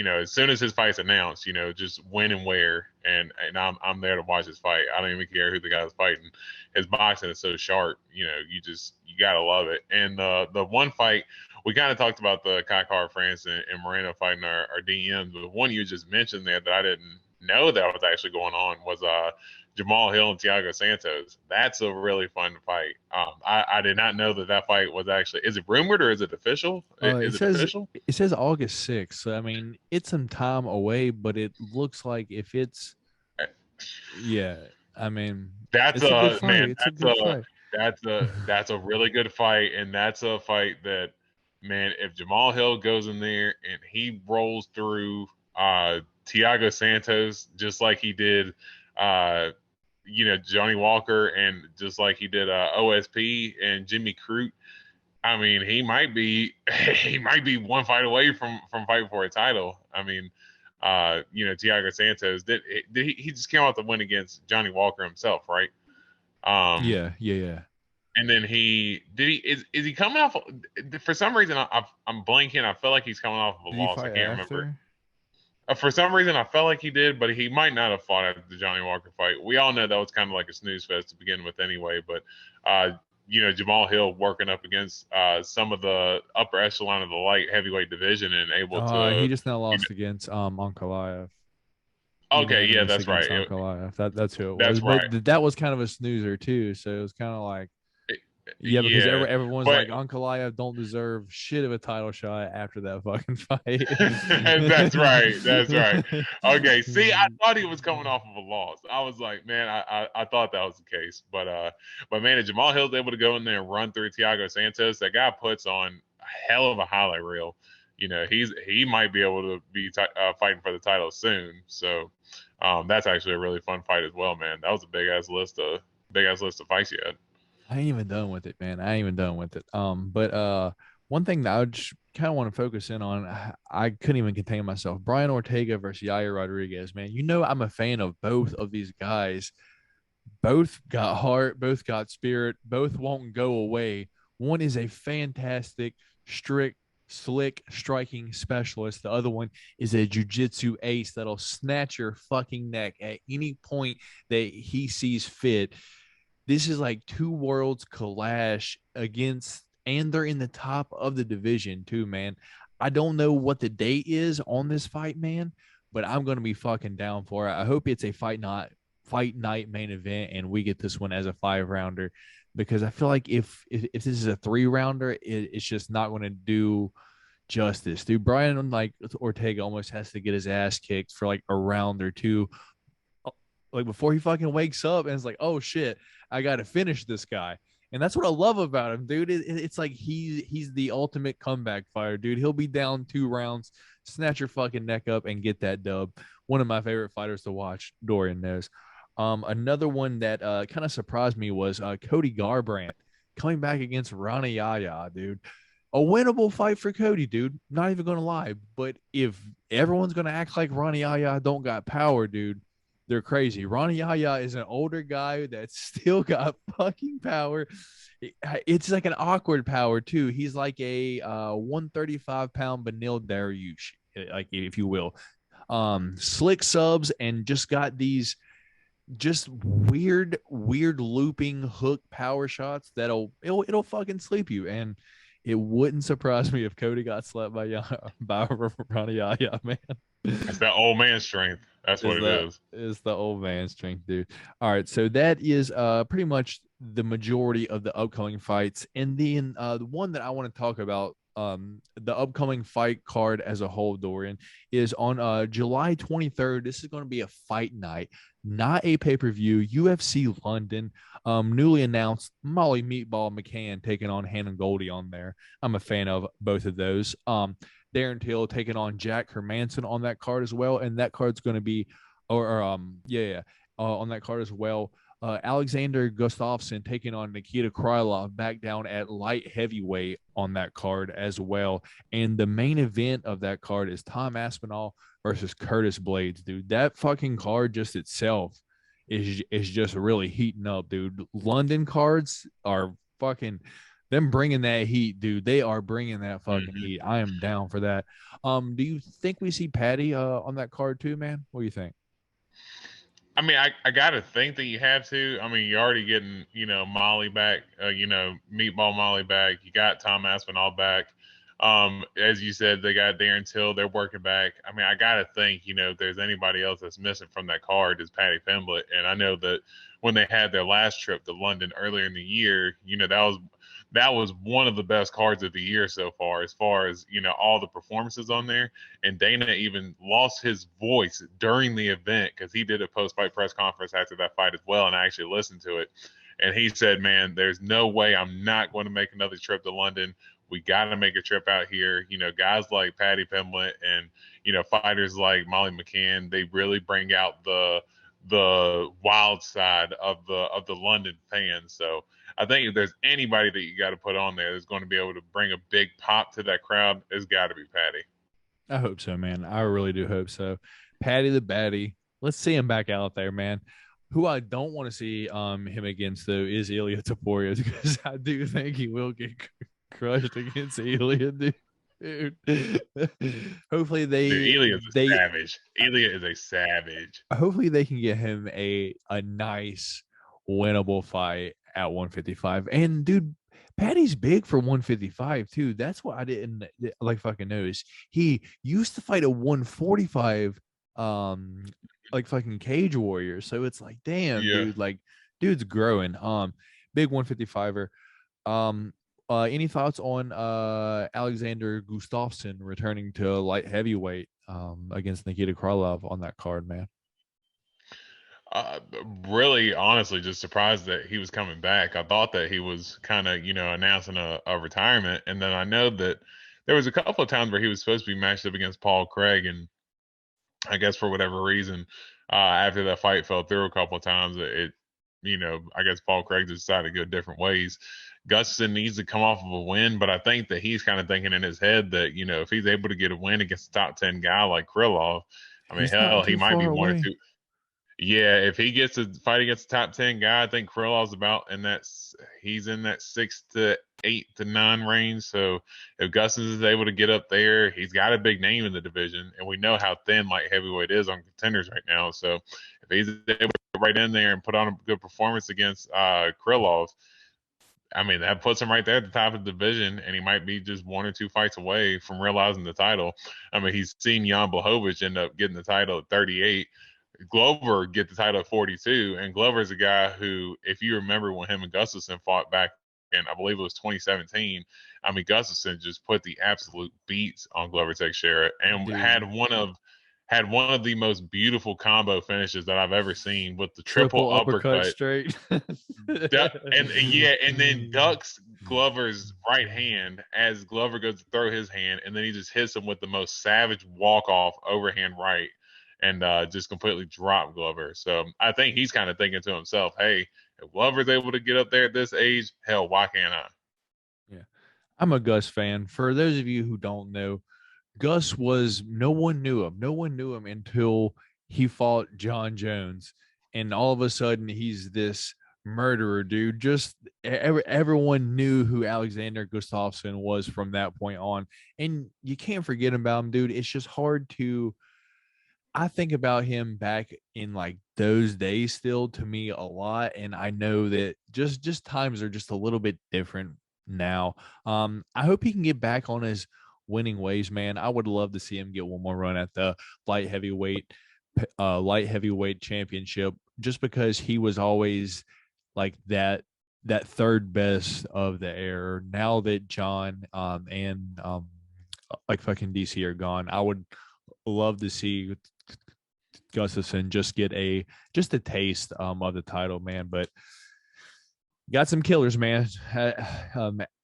as soon as his fight's announced, just when and where, and I'm there to watch his fight. I don't even care who the guy's fighting. His boxing is so sharp, you gotta love it. And the one fight, we kind of talked about the Kaikoura France and Moreno fighting our DMs, but one you just mentioned there that I didn't know that was actually going on was Jamal Hill and Thiago Santos. That's a really fun fight. I did not know that fight was actually. Is it rumored or is it official? Is it official? It says August 6th. So I mean, it's some time away, but it looks like if it's yeah, I mean, That's it's a good a fight. man. It's a good fight. That's a really good fight, and that's a fight that, man, if Jamal Hill goes in there and he rolls through Thiago Santos just like he did, Johnny Walker, and just like he did OSP and Jimmy Crute. I mean, he might be one fight away from fighting for a title. I mean, Thiago Santos did he just came out the win against Johnny Walker himself, right? Yeah. And then is he coming off? For some reason, I'm blanking. I feel like he's coming off of a Did he loss. I fight can't after? remember. For some reason, I felt like he did, but he might not have fought after the Johnny Walker fight. We all know that was kind of like a snooze fest to begin with, anyway. But Jamal Hill working up against some of the upper echelon of the light heavyweight division and able to. He just now lost against Ankalaev. Okay, yeah, that's right. That's who it was. That's right. But that was kind of a snoozer too. So it was kind of like, yeah, because everyone's like, Ankalaev don't deserve shit of a title shot after that fucking fight. That's right. Okay, see, I thought he was coming off of a loss. I was like, man, I thought that was the case. But man, if Jamal Hill's able to go in there and run through Thiago Santos, that guy puts on a hell of a highlight reel. He might be able to be fighting for the title soon. So that's actually a really fun fight as well, man. That was a big ass list of fights you had. I ain't even done with it, man. But one thing that I just kind of want to focus in on, I couldn't even contain myself. Brian Ortega versus Yaya Rodriguez, man. I'm a fan of both of these guys. Both got heart, both got spirit, both won't go away. One is a fantastic, strict, slick striking specialist. The other one is a jiu-jitsu ace that'll snatch your fucking neck at any point that he sees fit. This is like two worlds clash against, and they're in the top of the division too, man. I don't know what the date is on this fight, man, but I'm going to be fucking down for it. I hope it's a fight night main event and we get this one as a 5-rounder, because I feel like if this is a 3-rounder, it's just not going to do justice, dude. Brian, like Ortega, almost has to get his ass kicked for like a round or two, like before he fucking wakes up and it's like, oh shit, I got to finish this guy. And that's what I love about him, dude. It's like he's the ultimate comeback fighter, dude. He'll be down 2 rounds, snatch your fucking neck up and get that dub. One of my favorite fighters to watch, Dorian knows. Another one that kind of surprised me was Cody Garbrandt coming back against Rani Yaya, dude. A winnable fight for Cody, dude. Not even going to lie. But if everyone's going to act like Rani Yaya don't got power, dude, they're crazy. Rani Yaya is an older guy that's still got fucking power. It's like an awkward power, too. He's like a 135-pound Benil Dariush, like, if you will. Slick subs and just got these just weird looping hook power shots it'll fucking sleep you. And it wouldn't surprise me if Cody got slapped by Rani Yaya, man. It's that old man strength. That's what it is. It's the old man strength, dude. All right, so that is pretty much the majority of the upcoming fights. And then the one that I want to talk about, the upcoming fight card as a whole, Dorian, is on July 23rd. This is going to be a fight night, not a pay-per-view. UFC London, newly announced Molly Meatball McCann taking on Hannah Goldie on there. I'm a fan of both of those. Darren Till taking on Jack Hermanson on that card as well, and that card's going to be, on that card as well. Alexander Gustafsson taking on Nikita Krylov back down at light heavyweight on that card as well. And the main event of that card is Tom Aspinall versus Curtis Blades, dude. That fucking card just itself is just really heating up, dude. London cards are fucking them bringing that heat, dude. They are bringing that fucking heat. I am down for that. Do you think we see Patty on that card too, man? What do you think? I mean, I got to think that you have to. I mean, you're already getting, Molly back, Meatball Molly back. You got Tom Aspinall back. As you said, they got Darren Till. They're working back. I mean, I gotta think, if there's anybody else that's missing from that card is Paddy Pimblett. And I know that when they had their last trip to London earlier in the year, that was one of the best cards of the year so far as all the performances on there. And Dana even lost his voice during the event because he did a post-fight press conference after that fight as well, and I actually listened to it. And he said, man, there's no way I'm not going to make another trip to London. We got to make a trip out here. Guys like Paddy Pimblett and, fighters like Molly McCann, they really bring out the wild side of the London fans. So I think if there's anybody that you got to put on there that's going to be able to bring a big pop to that crowd, it's got to be Paddy. I hope so, man. I really do hope so. Paddy the Batty. Let's see him back out there, man. Who I don't want to see him against, though, is Ilia Topuria, because I do think he will get crushed against Ilia, dude. Hopefully Ilia's a savage. Ilia is a savage. Hopefully they can get him a nice, winnable fight at 155. And, dude, Paddy's big for 155 too. That's what I didn't fucking notice. He used to fight a 145 like fucking Cage Warrior. So it's like, damn, dude, dude's growing. Big 155er. Any thoughts on Alexander Gustafsson returning to light heavyweight against Nikita Krylov on that card, man? Really, honestly, just surprised that he was coming back. I thought that he was kind of, announcing a retirement. And then I know that there was a couple of times where he was supposed to be matched up against Paul Craig. And I guess for whatever reason, after that fight fell through a couple of times, I guess Paul Craig decided to go different ways. Gustafsson needs to come off of a win, but I think that he's kind of thinking in his head that, if he's able to get a win against a top 10 guy like Krylov, I mean, hell, he might be one or two. Yeah, if he gets a fight against a top 10 guy, I think Krylov's he's in that 6 to 8 to 9 range. So if Gustafsson is able to get up there, he's got a big name in the division, and we know how thin light heavyweight is on contenders right now. So if he's able to get right in there and put on a good performance against Krylov, I mean, that puts him right there at the top of the division, and he might be just 1 or 2 fights away from realizing the title. I mean, he's seen Jan Blachowicz end up getting the title at 38. Glover get the title at 42, and Glover's a guy who, if you remember when him and Gustafsson fought back in, I believe it was 2017, I mean, Gustafsson just put the absolute beats on Glover Teixeira and had one of the most beautiful combo finishes that I've ever seen with the triple uppercut straight. and then ducks Glover's right hand as Glover goes to throw his hand, and then he just hits him with the most savage walk-off overhand right. And just completely drop Glover. So I think he's kind of thinking to himself, hey, if Glover's able to get up there at this age, hell, why can't I? Yeah. I'm a Gus fan. For those of you who don't know, Gus no one knew him. No one knew him until he fought John Jones. And all of a sudden, he's this murderer, dude. Just everyone knew who Alexander Gustafsson was from that point on. And you can't forget about him, dude. It's just hard to... I think about him back in like those days still to me a lot. And I know that just times are just a little bit different now. I hope he can get back on his winning ways, man. I would love to see him get one more run at the light heavyweight championship, just because he was always like that third best of the era. Now that John and like fucking DC are gone, I would love to see Gustafsson just get a taste of the title, man. But got some killers, man.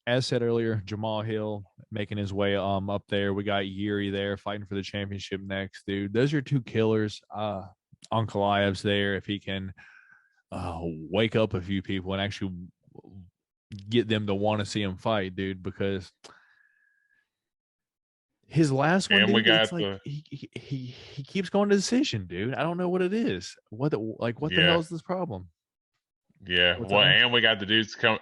As said earlier, Jamal Hill making his way up there. We got Yuri there fighting for the championship next, dude. Those are two killers. Ankalaev's there if he can wake up a few people and actually get them to want to see him fight, dude, because his last one, dude, he keeps going to decision, dude. I don't know what it is. What the hell is this problem? Yeah, and we got the dudes coming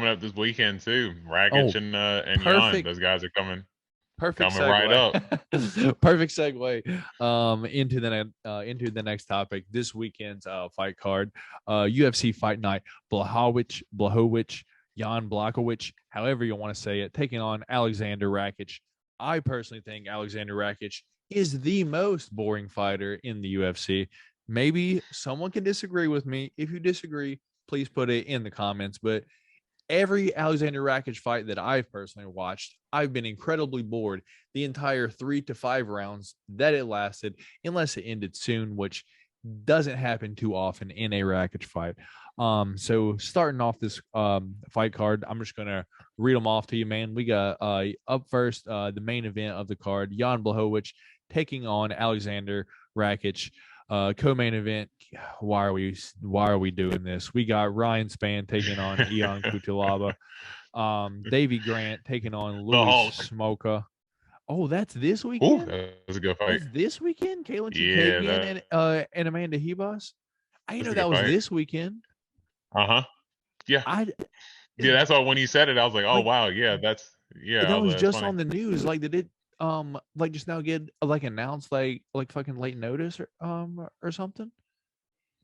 up this weekend too. Rakic and Yanez. Those guys are coming. Perfect coming segue. right up. Perfect segue into the next topic. This weekend's fight card, UFC Fight Night Blachowicz Jan Blachowicz, however you want to say it, taking on Alexander Rakic. I personally think Alexander Rakic is the most boring fighter in the UFC. Maybe someone can disagree with me. If you disagree, please put it in the comments. But every Alexander Rakic fight that I've personally watched, I've been incredibly bored the entire 3 to 5 rounds that it lasted, unless it ended soon, which doesn't happen too often in a Rakic fight. So starting off this fight card, I'm just gonna read them off to you, man. We got up first, the main event of the card, Jan Blachowicz taking on Alexander Rakic. Co-main event. Why are we doing this? We got Ryan Spann taking on Iwan Kujalaba. Davey Grant taking on Louis Smoka. Oh, that's this weekend. Ooh, that's a good fight. That's this weekend. Kaylin Chikagian and Amanda Hebos. I didn't know that was this weekend. Yeah. That's all. When you said it, I was like, oh wow, yeah, that's That was just funny. on the news. Like, did it like just now get like announced like fucking late notice or something?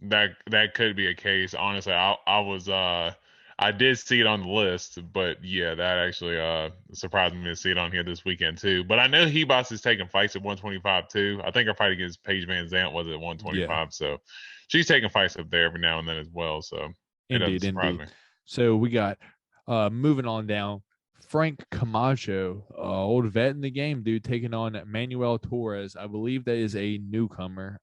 That could be a case. Honestly, I did see it on the list, but yeah, that actually surprised me to see it on here this weekend too. But I know Hebos is taking fights at 125 too. I think her fight against Paige Van Zandt was at 125, so she's taking fights up there every now and then as well. So it doesn't surprise me. So we got moving on down. Frank Camacho, old vet in the game, dude, taking on Manuel Torres. I believe that is a newcomer.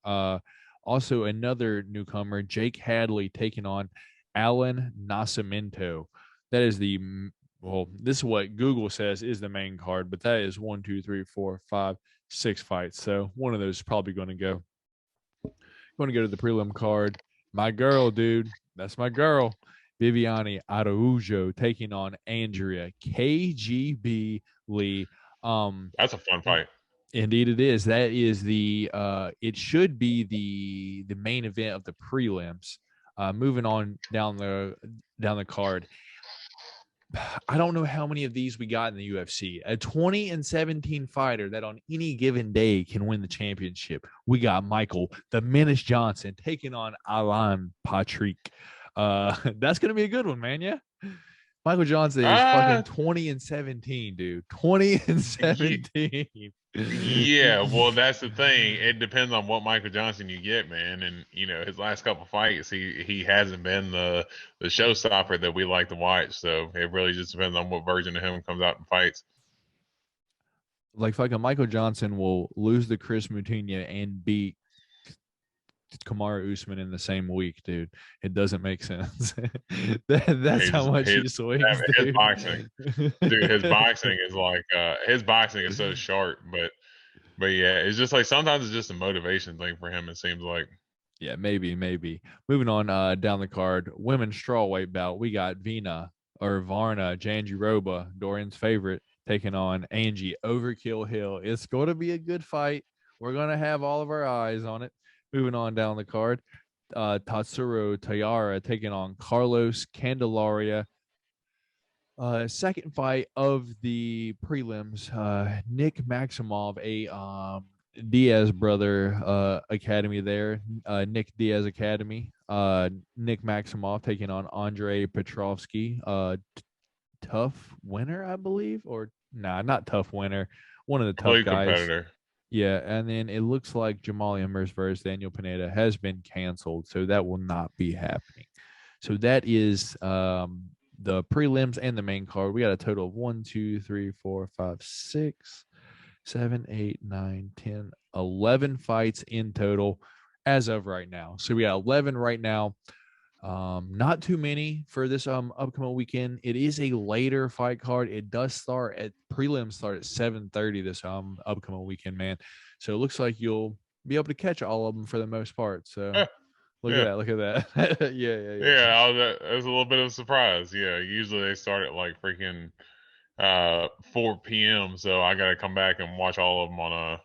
Also another newcomer, Jake Hadley, taking on Alain Nascimento. That is this is what Google says is the main card, but that is 1, 2, 3, 4, 5, 6 fights. So one of those is probably going to go. Going to go to the prelim card. My girl, dude. That's my girl. Viviani Adiojo taking on Andrea KGB Lee. That's a fun fight. Indeed it is. That is the it should be the main event of the prelims. Moving on down the card. I don't know how many of these we got in the UFC. A 20-17 fighter that on any given day can win the championship. We got Michael the Menace Johnson taking on Alain Patrick. That's gonna be a good one, man. Yeah, Michael Johnson is fucking 20-17, dude. 20-17. Yeah, well, that's the thing. It depends on what Michael Johnson you get, man. And his last couple fights, he hasn't been the showstopper that we like to watch. So it really just depends on what version of him comes out and fights. Like fucking Michael Johnson will lose to Chris Moutinho and beat Kamaru Usman in the same week, dude. It doesn't make sense. That's how much he swings. His boxing, dude. His boxing is like his boxing is so sharp, but yeah, it's just like sometimes it's just a motivation thing for him. It seems like. Yeah, maybe. Moving on down the card, women's strawweight bout. We got Varna Jandiroba, Dorian's favorite, taking on Angie Overkill Hill. It's going to be a good fight. We're going to have all of our eyes on it. Moving on down the card, Tatsuro Tayara taking on Carlos Candelaria. Second fight of the prelims, Nick Maximov, a Diaz brother academy there, Nick Diaz Academy. Nick Maximov taking on Andre Petrovsky, tough winner, I believe, or not tough winner, one of the tough guys. Competitor. Yeah, and then it looks like Jamal Emmers versus Daniel Pineda has been canceled, so that will not be happening. So that is the prelims and the main card. We got a total of 1, 2, 3, 4, 5, 6, 7, 8, 9, 10, 11 fights in total as of right now. So we got 11 right now. Not too many for this upcoming weekend. It is a later fight card. It does start at prelims start at 7:30 this upcoming weekend, man. So it looks like you'll be able to catch all of them for the most part. So look at that. Yeah, that's a little bit of a surprise. Yeah, usually they start at like freaking 4 p.m. So I got to come back and watch all of them on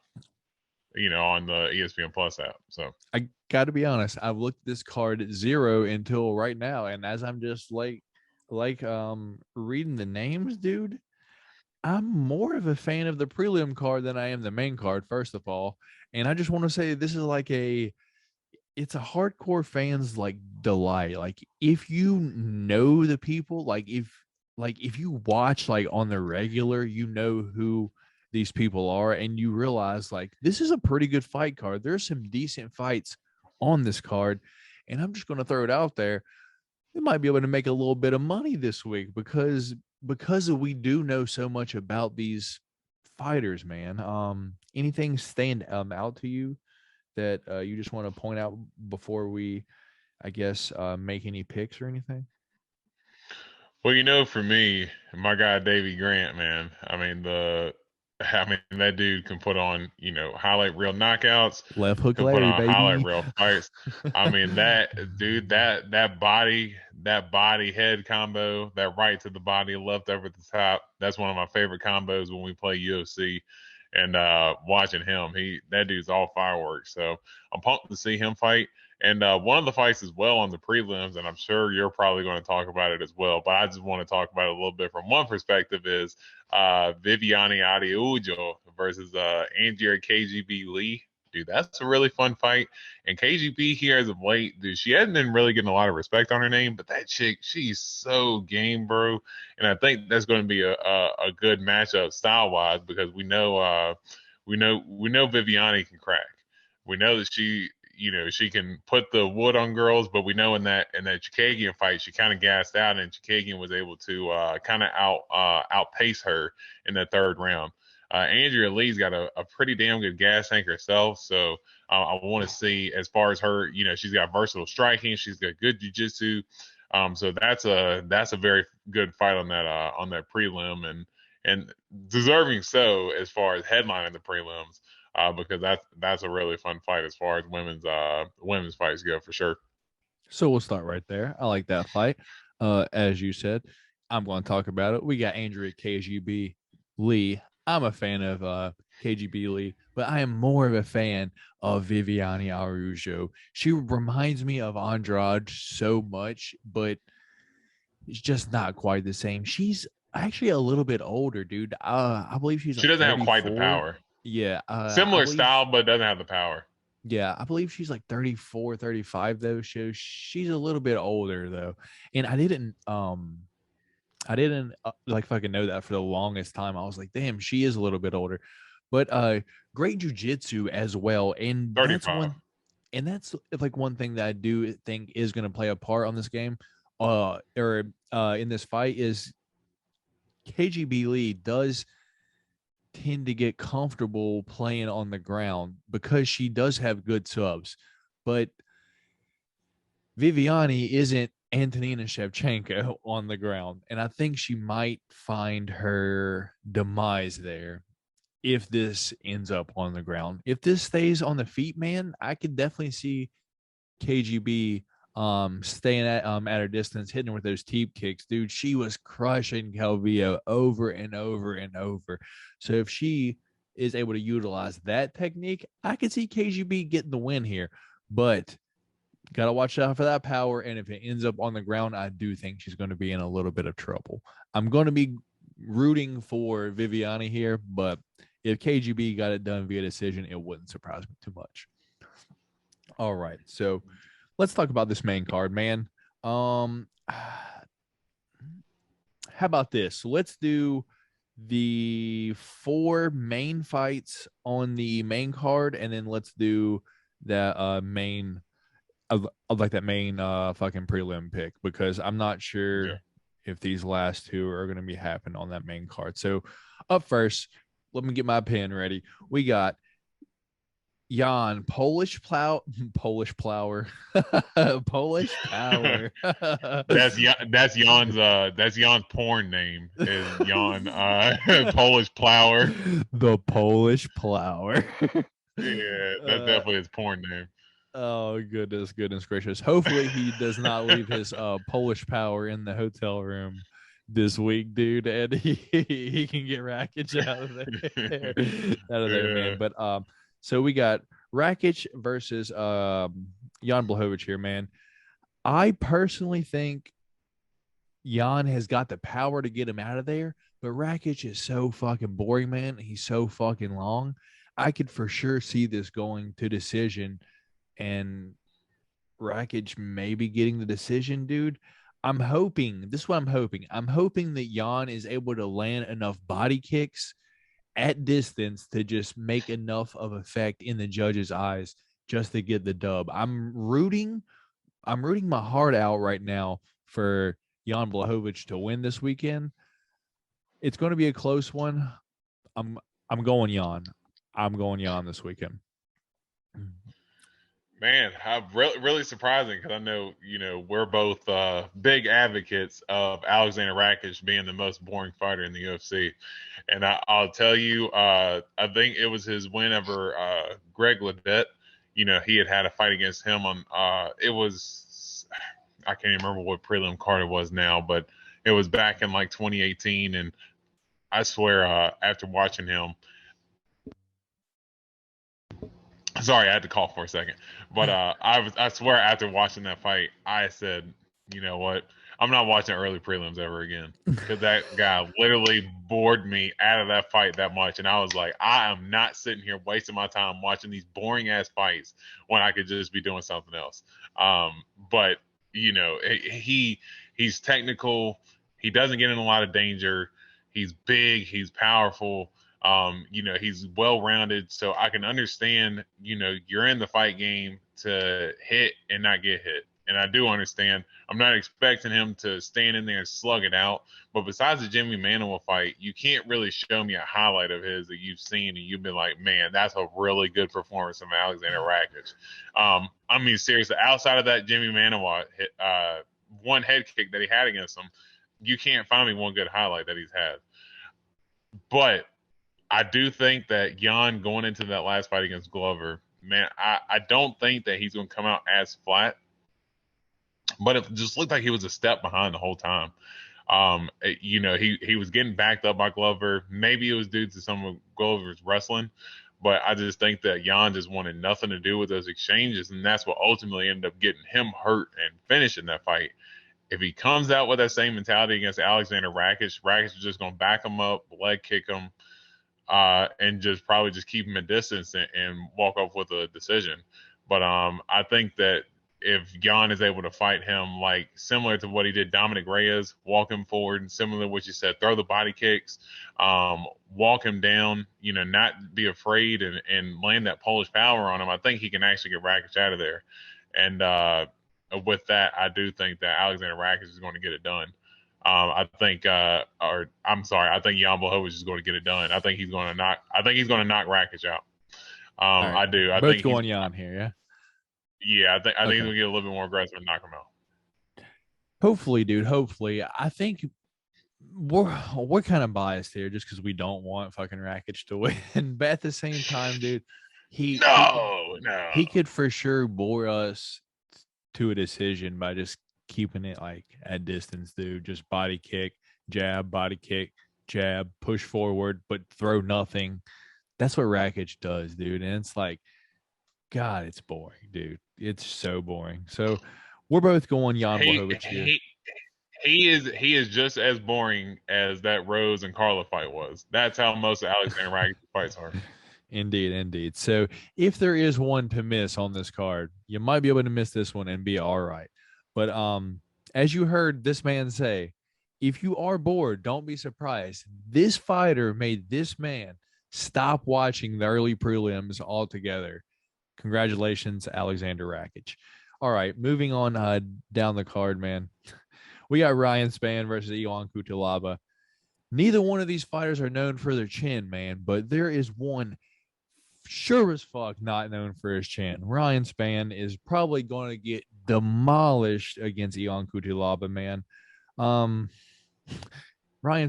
on the ESPN Plus app. So I got to be honest, I've looked at this card at 0 until right now, and as I'm just like reading the names, dude, I'm more of a fan of the prelim card than I am the main card, first of all. And I just want to say this is like it's a hardcore fan's like delight. Like if you know the people, like if like if you watch like on the regular, you know who these people are, and you realize like this is a pretty good fight card. There's some decent fights on this card, and I'm just going to throw it out there. We might be able to make a little bit of money this week because we do know so much about these fighters, man. Anything stand out to you that you just want to point out before we, I guess, make any picks or anything? Well, for me, my guy Davey Grant, man. That dude can put on, highlight reel knockouts, Left hook can put Larry, on highlight baby. reel fights. That dude, that body head combo, that right to the body, left over the top. That's one of my favorite combos when we play UFC. And watching him, that dude's all fireworks. So I'm pumped to see him fight. And one of the fights as well on the prelims, and I'm sure you're probably going to talk about it as well, but I just want to talk about it a little bit from one perspective is Viviani Adiojo versus Andrea KGB Lee. Dude, that's a really fun fight. And KGB here as of late, dude, she hasn't been really getting a lot of respect on her name, but that chick, she's so game, bro. And I think that's going to be a good matchup style wise because we know Viviani can crack. We know that she can put the wood on girls, but we know in that Chikagian fight, she kind of gassed out, and Chikagian was able to kind of outpace her in the third round. Andrea Lee's got a pretty damn good gas tank herself, so I want to see as far as her. She's got versatile striking, she's got good jiu-jitsu. So that's a very good fight on that prelim, and deserving so as far as headlining the prelims. Because that's a really fun fight as far as women's fights go for sure. So we'll start right there. I like that fight. As you said, I'm going to talk about it. We got Andrea KGB Lee. I'm a fan of KGB Lee, but I am more of a fan of Viviani Araujo. She reminds me of Andrade so much, but it's just not quite the same. She's actually a little bit older, dude. I believe she's She like doesn't have quite the 34. power. Yeah. Similar style, but doesn't have the power. Yeah, I believe she's like 34, 35 though. So she's a little bit older though. And I didn't like fucking know that for the longest time. I was like, damn, she is a little bit older. But great jujitsu as well. And 35. that's like one thing that I do think is going to play a part on this game in this fight is KGB Lee does tend to get comfortable playing on the ground because she does have good subs. But Viviani isn't Antonina Shevchenko on the ground. And I think she might find her demise there if this ends up on the ground. If this stays on the feet, man, I could definitely see KGB staying at her distance, hitting her with those teep kicks. Dude, she was crushing Calvillo over and over and over. So if she is able to utilize that technique, I could see KGB getting the win here. But got to watch out for that power. And if it ends up on the ground, I do think she's going to be in a little bit of trouble. I'm going to be rooting for Viviani here, but if KGB got it done via decision, it wouldn't surprise me too much. All right. So let's talk about this main card, man. How about this? Let's do the 4 main fights on the main card, and then let's do that main I'd like that main fucking prelim pick because I'm not sure if these last 2 are going to be happening on that main card. So up first, let me get my pen ready. We got Jan Polish Plower. Polish Power. That's Jan's porn name is Jan Polish Plower. The Polish Plower. Yeah, that's definitely his porn name. Oh, goodness gracious. Hopefully he does not leave his Polish power in the hotel room this week, dude, and he can get Rakic out of there. Man. But so we got Rakic versus Jan Blachowicz here, man. I personally think Jan has got the power to get him out of there, but Rakic is so fucking boring, man. He's so fucking long. I could for sure see this going to decision and Rakic maybe getting the decision, dude. I'm hoping, this is what I'm hoping. I'm hoping that Jan is able to land enough body kicks at distance to just make enough of effect in the judge's eyes just to get the dub. I'm rooting my heart out right now for Jan Blachowicz to win this weekend. It's going to be a close one. I'm going Jan. I'm going Jan this weekend. Man, really surprising because I know, we're both big advocates of Alexander Rakic being the most boring fighter in the UFC. And I'll tell you, I think it was his win over Greg Ledette. He had a fight against him on, it was, I can't even remember what prelim card it was now, but it was back in like 2018. And I swear, after watching him, sorry, I had to cough for a second. But I swear after watching that fight, I said, you know what? I'm not watching early prelims ever again because that guy literally bored me out of that fight that much. And I was like, I am not sitting here wasting my time watching these boring ass fights when I could just be doing something else. But he's technical. He doesn't get in a lot of danger. He's big. He's powerful. He's well-rounded, so I can understand, you're in the fight game to hit and not get hit. And I do understand. I'm not expecting him to stand in there and slug it out. But besides the Jimmy Manuwa fight, you can't really show me a highlight of his that you've seen and you've been like, man, that's a really good performance from Alexander Rakic. Seriously, outside of that Jimmy Manuwa one head kick that he had against him, you can't find me one good highlight that he's had. But I do think that Jan going into that last fight against Glover, man, I don't think that he's going to come out as flat. But it just looked like he was a step behind the whole time. He was getting backed up by Glover. Maybe it was due to some of Glover's wrestling. But I just think that Jan just wanted nothing to do with those exchanges. And that's what ultimately ended up getting him hurt and finishing that fight. If he comes out with that same mentality against Alexander Rakic is just going to back him up, leg kick him, and just probably just keep him at distance and walk off with a decision. But I think that if Jan is able to fight him like similar to what he did Dominic Reyes, walk him forward, and similar to what you said, throw the body kicks, walk him down, not be afraid and land that Polish power on him, I think he can actually get Rakic out of there. And with that, I do think that Alexander Rakic is going to get it done. I think Jan Blachowicz is going to get it done. I think he's going to knock Rakic out. Right. I do. I both think going Jan here, yeah. Yeah, I think he's going to get a little bit more aggressive and knock him out. Hopefully, dude. Hopefully, I think we're kind of biased here just because we don't want fucking Rakic to win. But at the same time, dude, he could for sure bore us to a decision by just keeping it like at distance, dude. Just body kick, jab, push forward, but throw nothing. That's what Rakic does, dude. And it's like, God, it's boring, dude. It's so boring. So we're both going Jan Blachowicz here. He is just as boring as that Rose and Carla fight was. That's how most of Alexander Racic's fights are. Indeed. So if there is one to miss on this card, you might be able to miss this one and be all right. But as you heard this man say, if you are bored, don't be surprised. This fighter made this man stop watching the early prelims altogether. Congratulations, Alexander Rakic. All right, moving on down the card, man. We got Ryan Spann versus Iwan Kujalaba. Neither one of these fighters are known for their chin, man, but there is one sure as fuck not known for his chin. Ryan Spann is probably going to get demolished against Iwan Kujalaba, man. Ryan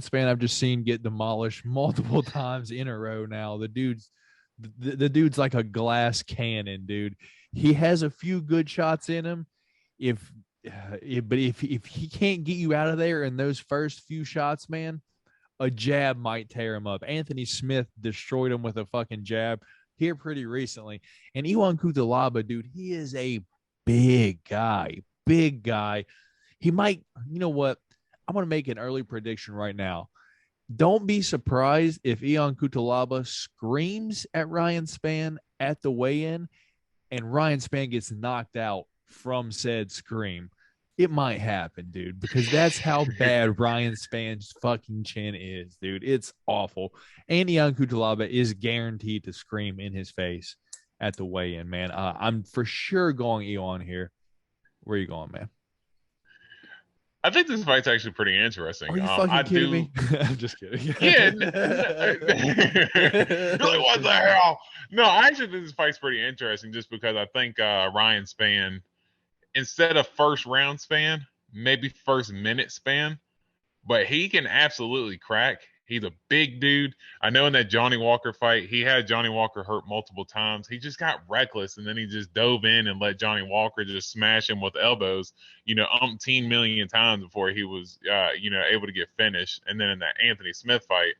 Spann, I've just seen get demolished multiple times in a row now. The dude's like a glass cannon, dude. He has a few good shots in him. But if he can't get you out of there in those first few shots, man, a jab might tear him up. Anthony Smith destroyed him with a fucking jab here pretty recently. And Iwan Kujalaba, dude, he is a big guy. He might, you know what? I'm going to make an early prediction right now. Don't be surprised if Iwan Kujalaba screams at Ryan Spann at the weigh-in and Ryan Spann gets knocked out from said scream. It might happen, dude, because that's how bad Ryan Spann's fucking chin is, dude. It's awful. And Iwan Kujalaba is guaranteed to scream in his face at the weigh-in, man. I'm for sure going Iwan here. Where are you going, man? I think this fight's actually pretty interesting. Are you fucking kidding me? I'm just kidding. Yeah. You're like, what the hell? No, I actually think this fight's pretty interesting just because I think Ryan Spann, instead of first round Spann, maybe first minute Spann, but he can absolutely crack. He's a big dude. I know in that Johnny Walker fight, he had Johnny Walker hurt multiple times. He just got reckless, and then he just dove in and let Johnny Walker just smash him with elbows, umpteen million times before he was, able to get finished. And then in that Anthony Smith fight,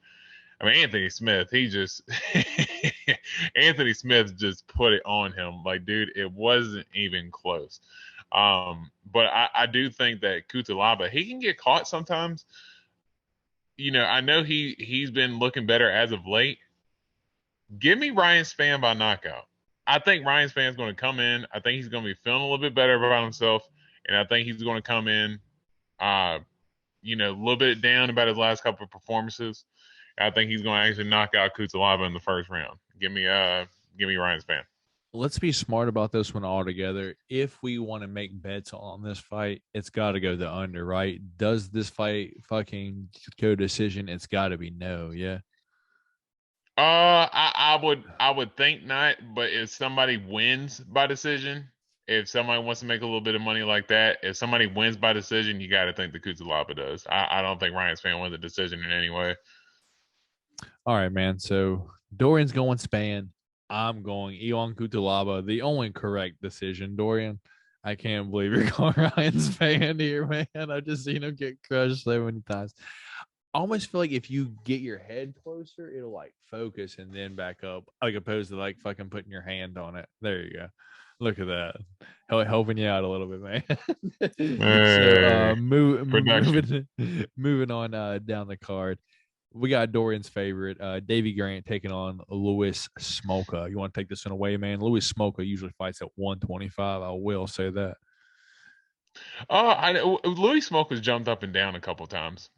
Anthony Smith, Anthony Smith just put it on him. Like, dude, it wasn't even close. But I do think that Kujalaba, he can get caught sometimes. I know he's been looking better as of late. Give me Ryan Spann by knockout. I think Ryan Spann's going to come in. I think he's going to be feeling a little bit better about himself, and I think he's going to come in, a little bit down about his last couple of performances. I think he's going to actually knock out Kujalaba in the first round. Give me Ryan Spann. Let's be smart about this one altogether. If we want to make bets on this fight, it's got to go the under, right? Does this fight fucking go decision? It's got to be no, yeah. I would think not, but if somebody wins by decision, if somebody wants to make a little bit of money like that, if somebody wins by decision, you got to think the Kujalaba does. I don't think Ryan Spann wins the decision in any way. All right, man. So Dorian's going Spann. I'm going Iwan Kujalaba, the only correct decision. Dorian, I can't believe you're going Ryan Spann here, man. I've just seen him get crushed so many times. I almost feel like if you get your head closer, it'll like focus and then back up, like opposed to like fucking putting your hand on it. There you go. Look at that. Helping you out a little bit, man. So moving on down the card. We got Dorian's favorite, Davey Grant, taking on Louis Smolka. You want to take this one away, man? Louis Smolka usually fights at 125. I will say that. Louis Smolka's jumped up and down a couple times.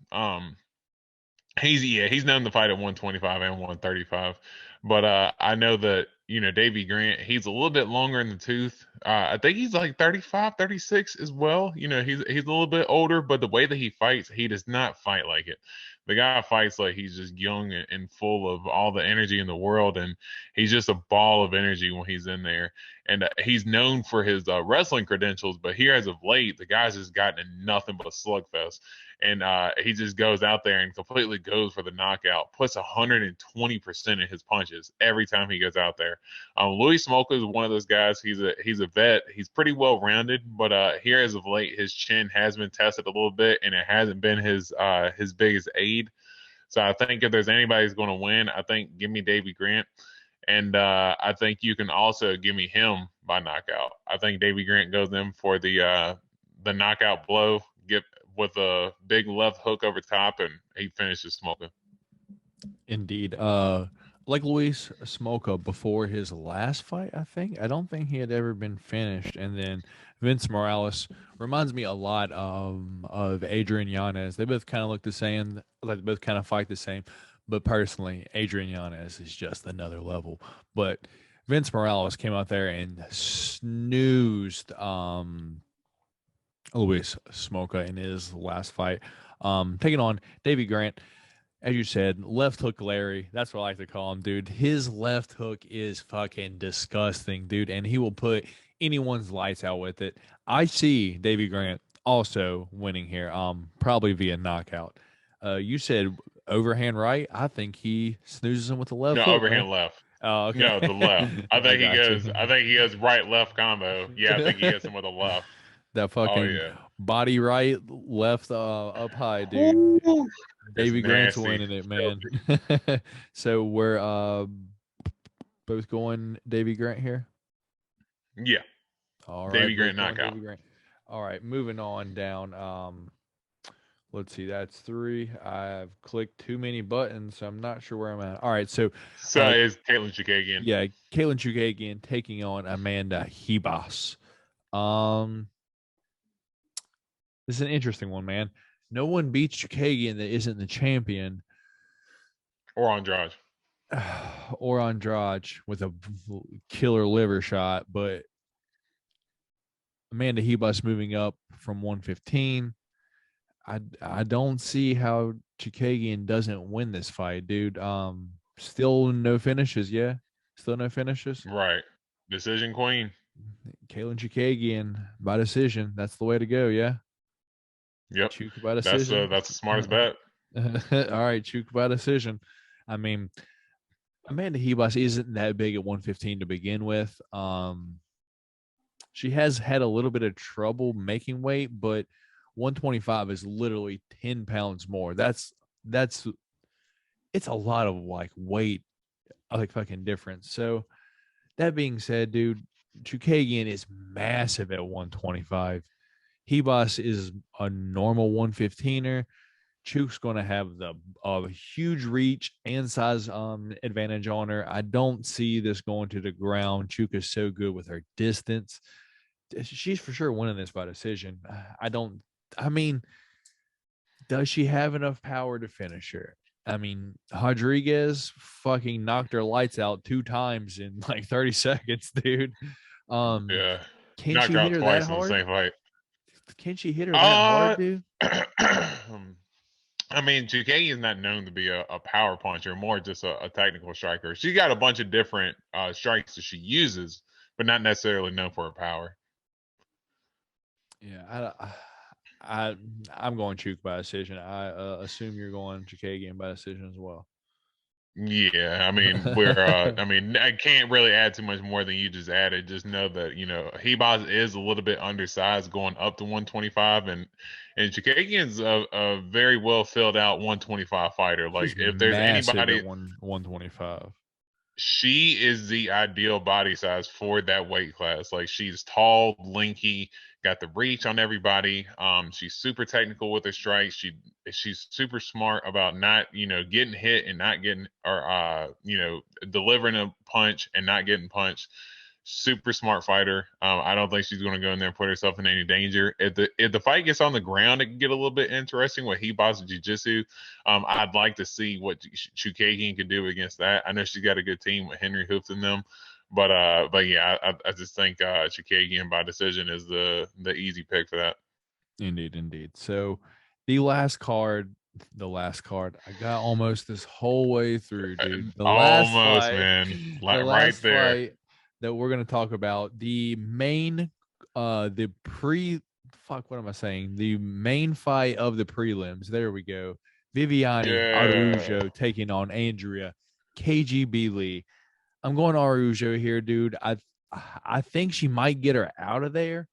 He's known to fight at 125 and 135, but I know that Davey Grant, he's a little bit longer in the tooth. I think he's like 35, 36 as well. He's a little bit older, but the way that he fights, he does not fight like it. The guy fights like he's just young and full of all the energy in the world, and he's just a ball of energy when he's in there. And he's known for his wrestling credentials, but here as of late, the guy's just gotten nothing but slugfest. And he just goes out there and completely goes for the knockout, puts 120% in his punches every time he goes out there. Louis Smolka is one of those guys. He's a vet. He's pretty well rounded, but here as of late, his chin has been tested a little bit, and it hasn't been his biggest aid. So I think if there's anybody who's going to win, I think give me Davey Grant. And I think you can also give me him by knockout. I think Davey Grant goes in for the knockout blow, with a big left hook over top, and he finishes Smolka. Indeed. Like Luis Smolka before his last fight, I don't think he had ever been finished. And then Vince Morales reminds me a lot of Adrian Yanez. They both kind of look the same. Like they both kind of fight the same. But personally, Adrian Yanez is just another level. But Vince Morales came out there and snoozed Louis Smolka in his last fight, taking on Davey Grant. As you said, left hook Larry. That's what I like to call him, dude. His left hook is fucking disgusting, dude, and he will put anyone's lights out with it. I see Davey Grant also winning here, probably via knockout. You said overhand right. I think he snoozes him with the left hook. Overhand left. Oh, okay. No, the left. I think he goes right left combo. Yeah, I think he hits him with a left. That fucking body right, left up high, dude. Ooh, Davey Grant's winning it, man. So we're both going Davey Grant here? Yeah. All right. Davey Grant knockout. All right, moving on down. Let's see, that's 3. I've clicked too many buttons, so I'm not sure where I'm at. All right, so it's Caitlin Chukagian. Yeah, Caitlin Chukagian taking on Amanda Ribas. This is an interesting one, man. No one beats Chukagian that isn't the champion. Or Andrade. Or Andrade with a killer liver shot, but Amanda Hebus moving up from 115. I don't see how Chukagian doesn't win this fight, dude. Still no finishes, yeah. Still no finishes. Right. Decision queen. Kaylin Chukagian by decision. That's the way to go, yeah. Yep. Chuk by decision. That's the smartest bet. All right, Chuk by decision. I mean, Amanda Hebus isn't that big at 115 to begin with. She has had a little bit of trouble making weight, but 125 is literally 10 pounds more. It's a lot of like weight, like fucking difference. So that being said, dude, Chukagian is massive at 125. Hebus is a normal 115er. Chuk's going to have a huge reach and size advantage on her. I don't see this going to the ground. Chuk is so good with her distance. She's for sure winning this by decision. Does she have enough power to finish her? I mean, Rodriguez fucking knocked her lights out 2 times in like 30 seconds, dude. Yeah. Can Knocked she her out hit her twice that in the hard? same fight. Can she hit her that hard, dude? I mean, Chukagian is not known to be a power puncher, more just a technical striker. She's got a bunch of different strikes that she uses, but not necessarily known for her power. Yeah, I'm going Chuk by decision. I assume you're going Chukagian by decision as well. Yeah, I mean, I can't really add too much more than you just added. Just know that, Hebaz is a little bit undersized going up to 125, and Chukagian's a very well filled out 125 fighter. Like, She's if there's anybody, 125. She is the ideal body size for that weight class. Like, she's tall, lanky, got the reach on everybody. She's super technical with her strikes. She's super smart about not, getting hit and not getting, or delivering a punch and not getting punched. Super smart fighter. I don't think she's going to go in there and put herself in any danger. If the fight gets on the ground, it can get a little bit interesting with Hebas jiu-jitsu. I'd like to see what Chukagian can do against that. I know she's got a good team with Henry Hooft and them, but yeah, I just think Chukagian by decision is the easy pick for that. Indeed. So the last card, I got almost this whole way through, dude. The last Almost, fight, man. the last right there. fight that we're going to talk about, the main the main fight of the prelims. There we go. Viviani Araujo taking on Andrea KGB Lee. I'm going Araujo here, dude. I think she might get her out of there,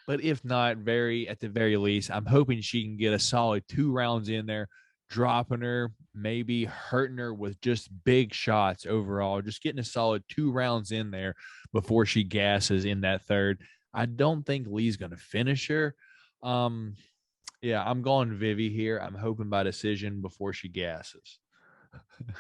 but if not, at the very least, I'm hoping she can get a solid 2 rounds in there, dropping her, maybe hurting her with just big shots overall, just getting a solid 2 rounds in there before she gasses in that third. I don't think Lee's going to finish her. Yeah, I'm going Vivi here. I'm hoping by decision before she gasses.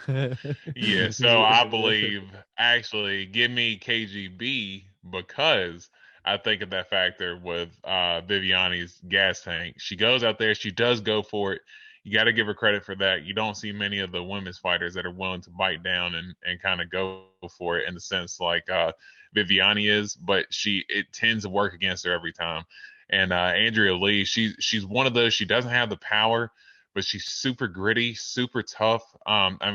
Yeah, so I believe, actually, give me KGB because I think of that factor with Viviani's gas tank. She goes out there, she does go for it. You got to give her credit for that. You don't see many of the women's fighters that are willing to bite down and kind of go for it in the sense like Viviani is, but it tends to work against her every time. And Andrea Lee, she's one of those. She doesn't have the power, but she's super gritty, super tough.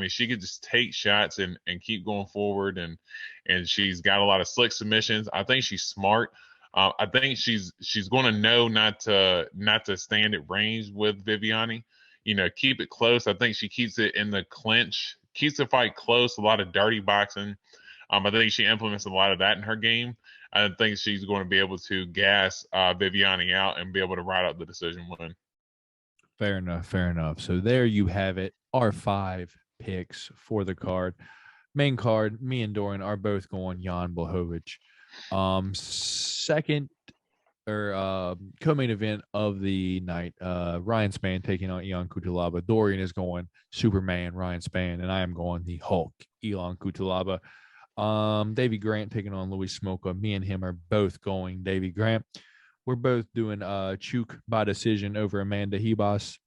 She could just take shots and keep going forward, and she's got a lot of slick submissions. I think she's smart. I think she's going to know not to stand at range with Viviani. Keep it close. I think she keeps it in the clinch, keeps the fight close. A lot of dirty boxing. I think she implements a lot of that in her game. I think she's going to be able to gas Viviani out and be able to ride out the decision win. Fair enough. So there you have it. Our 5 picks for the card. Main card, me and Doran are both going Jan Blachowicz. Second or co-main event of the night, Ryan Spann taking on Iwan Kujalaba. Dorian is going Superman, Ryan Spann, and I am going the Hulk, Iwan Kujalaba. Davey Grant taking on Louis Smoka. Me and him are both going Davey Grant. we're both doing Chuk by decision over Amanda Hebos.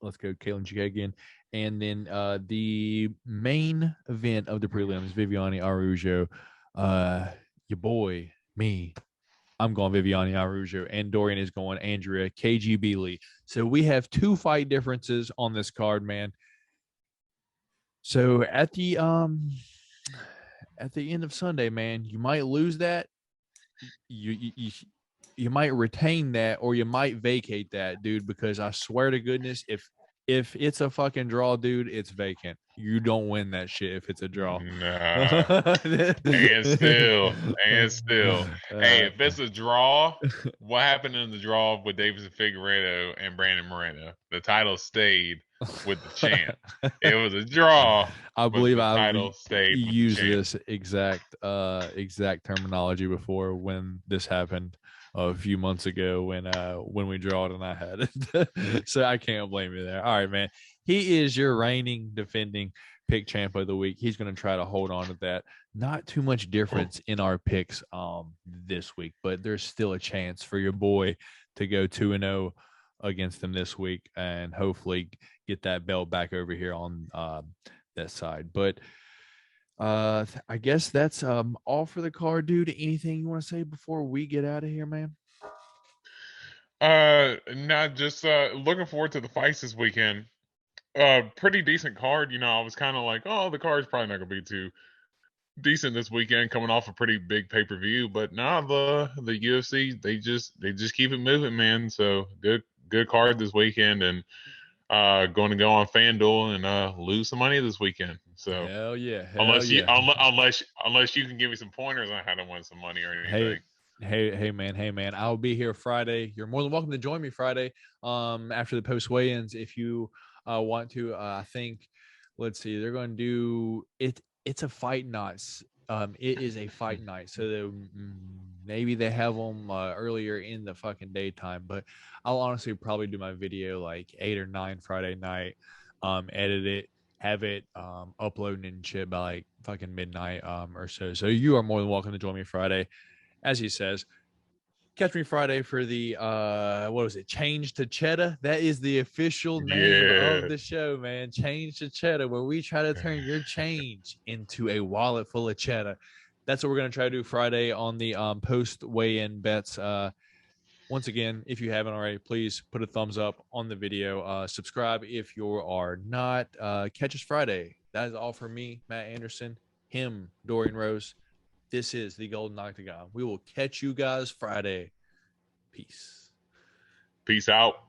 Let's go, Caitlin Chikagian. And then the main event of the prelims, Viviani Araujo. Your boy, me, I'm going Viviani Araujo, and Dorian is going Andrea KG Beasley. So we have 2 fight differences on this card, man. So at the end of Sunday, man, you might lose that. You might retain that, or you might vacate that, dude, because I swear to goodness, if it's a fucking draw, dude, it's vacant. You don't win that shit if it's a draw. Nah. and still. Hey, if it's a draw, what happened in the draw with Davidson Figueiredo and Brandon Moreno? The title stayed with the champ. It was a draw. I believe I title stayed used this exact terminology before when this happened a few months ago when we drawed and I had it. So I can't blame you there. All right, man. He is your reigning, defending pick champ of the week. He's going to try to hold on to that. Not too much difference in our picks this week, but there's still a chance for your boy to go 2-0 against him this week and hopefully get that belt back over here on that side. But I guess that's all for the card, dude. Anything you want to say before we get out of here, man? Not just looking forward to the fights this weekend. Pretty decent card. You know, I was kind of like, oh, the card's probably not gonna be too decent this weekend, coming off a pretty big pay-per-view. But nah, the UFC they just keep it moving, man. So good card this weekend, and going to go on FanDuel and lose some money this weekend. So hell yeah, unless you can give me some pointers on how to win some money or anything. Hey man, I'll be here Friday. You're more than welcome to join me Friday after the post weigh-ins if you want to. I think, let's see, they're going to do it. It's a fight night. It is a fight night, so maybe they have them earlier in the fucking daytime. But I'll honestly probably do my video like 8 or 9 Friday night, edit it, have it uploading and shit by like fucking midnight or so. So you are more than welcome to join me Friday. As he says, catch me Friday for the what was it? Change to Cheddar. That is the official name of the show, man. Change to Cheddar, where we try to turn your change into a wallet full of cheddar. That's what we're gonna try to do Friday on the post weigh-in bets. Once again, if you haven't already, please put a thumbs up on the video. Subscribe if you are not. Catch us Friday. That is all for me, Matt Anderson, him, Dorian Rose. This is the Golden Octagon. We will catch you guys Friday. Peace. Peace out.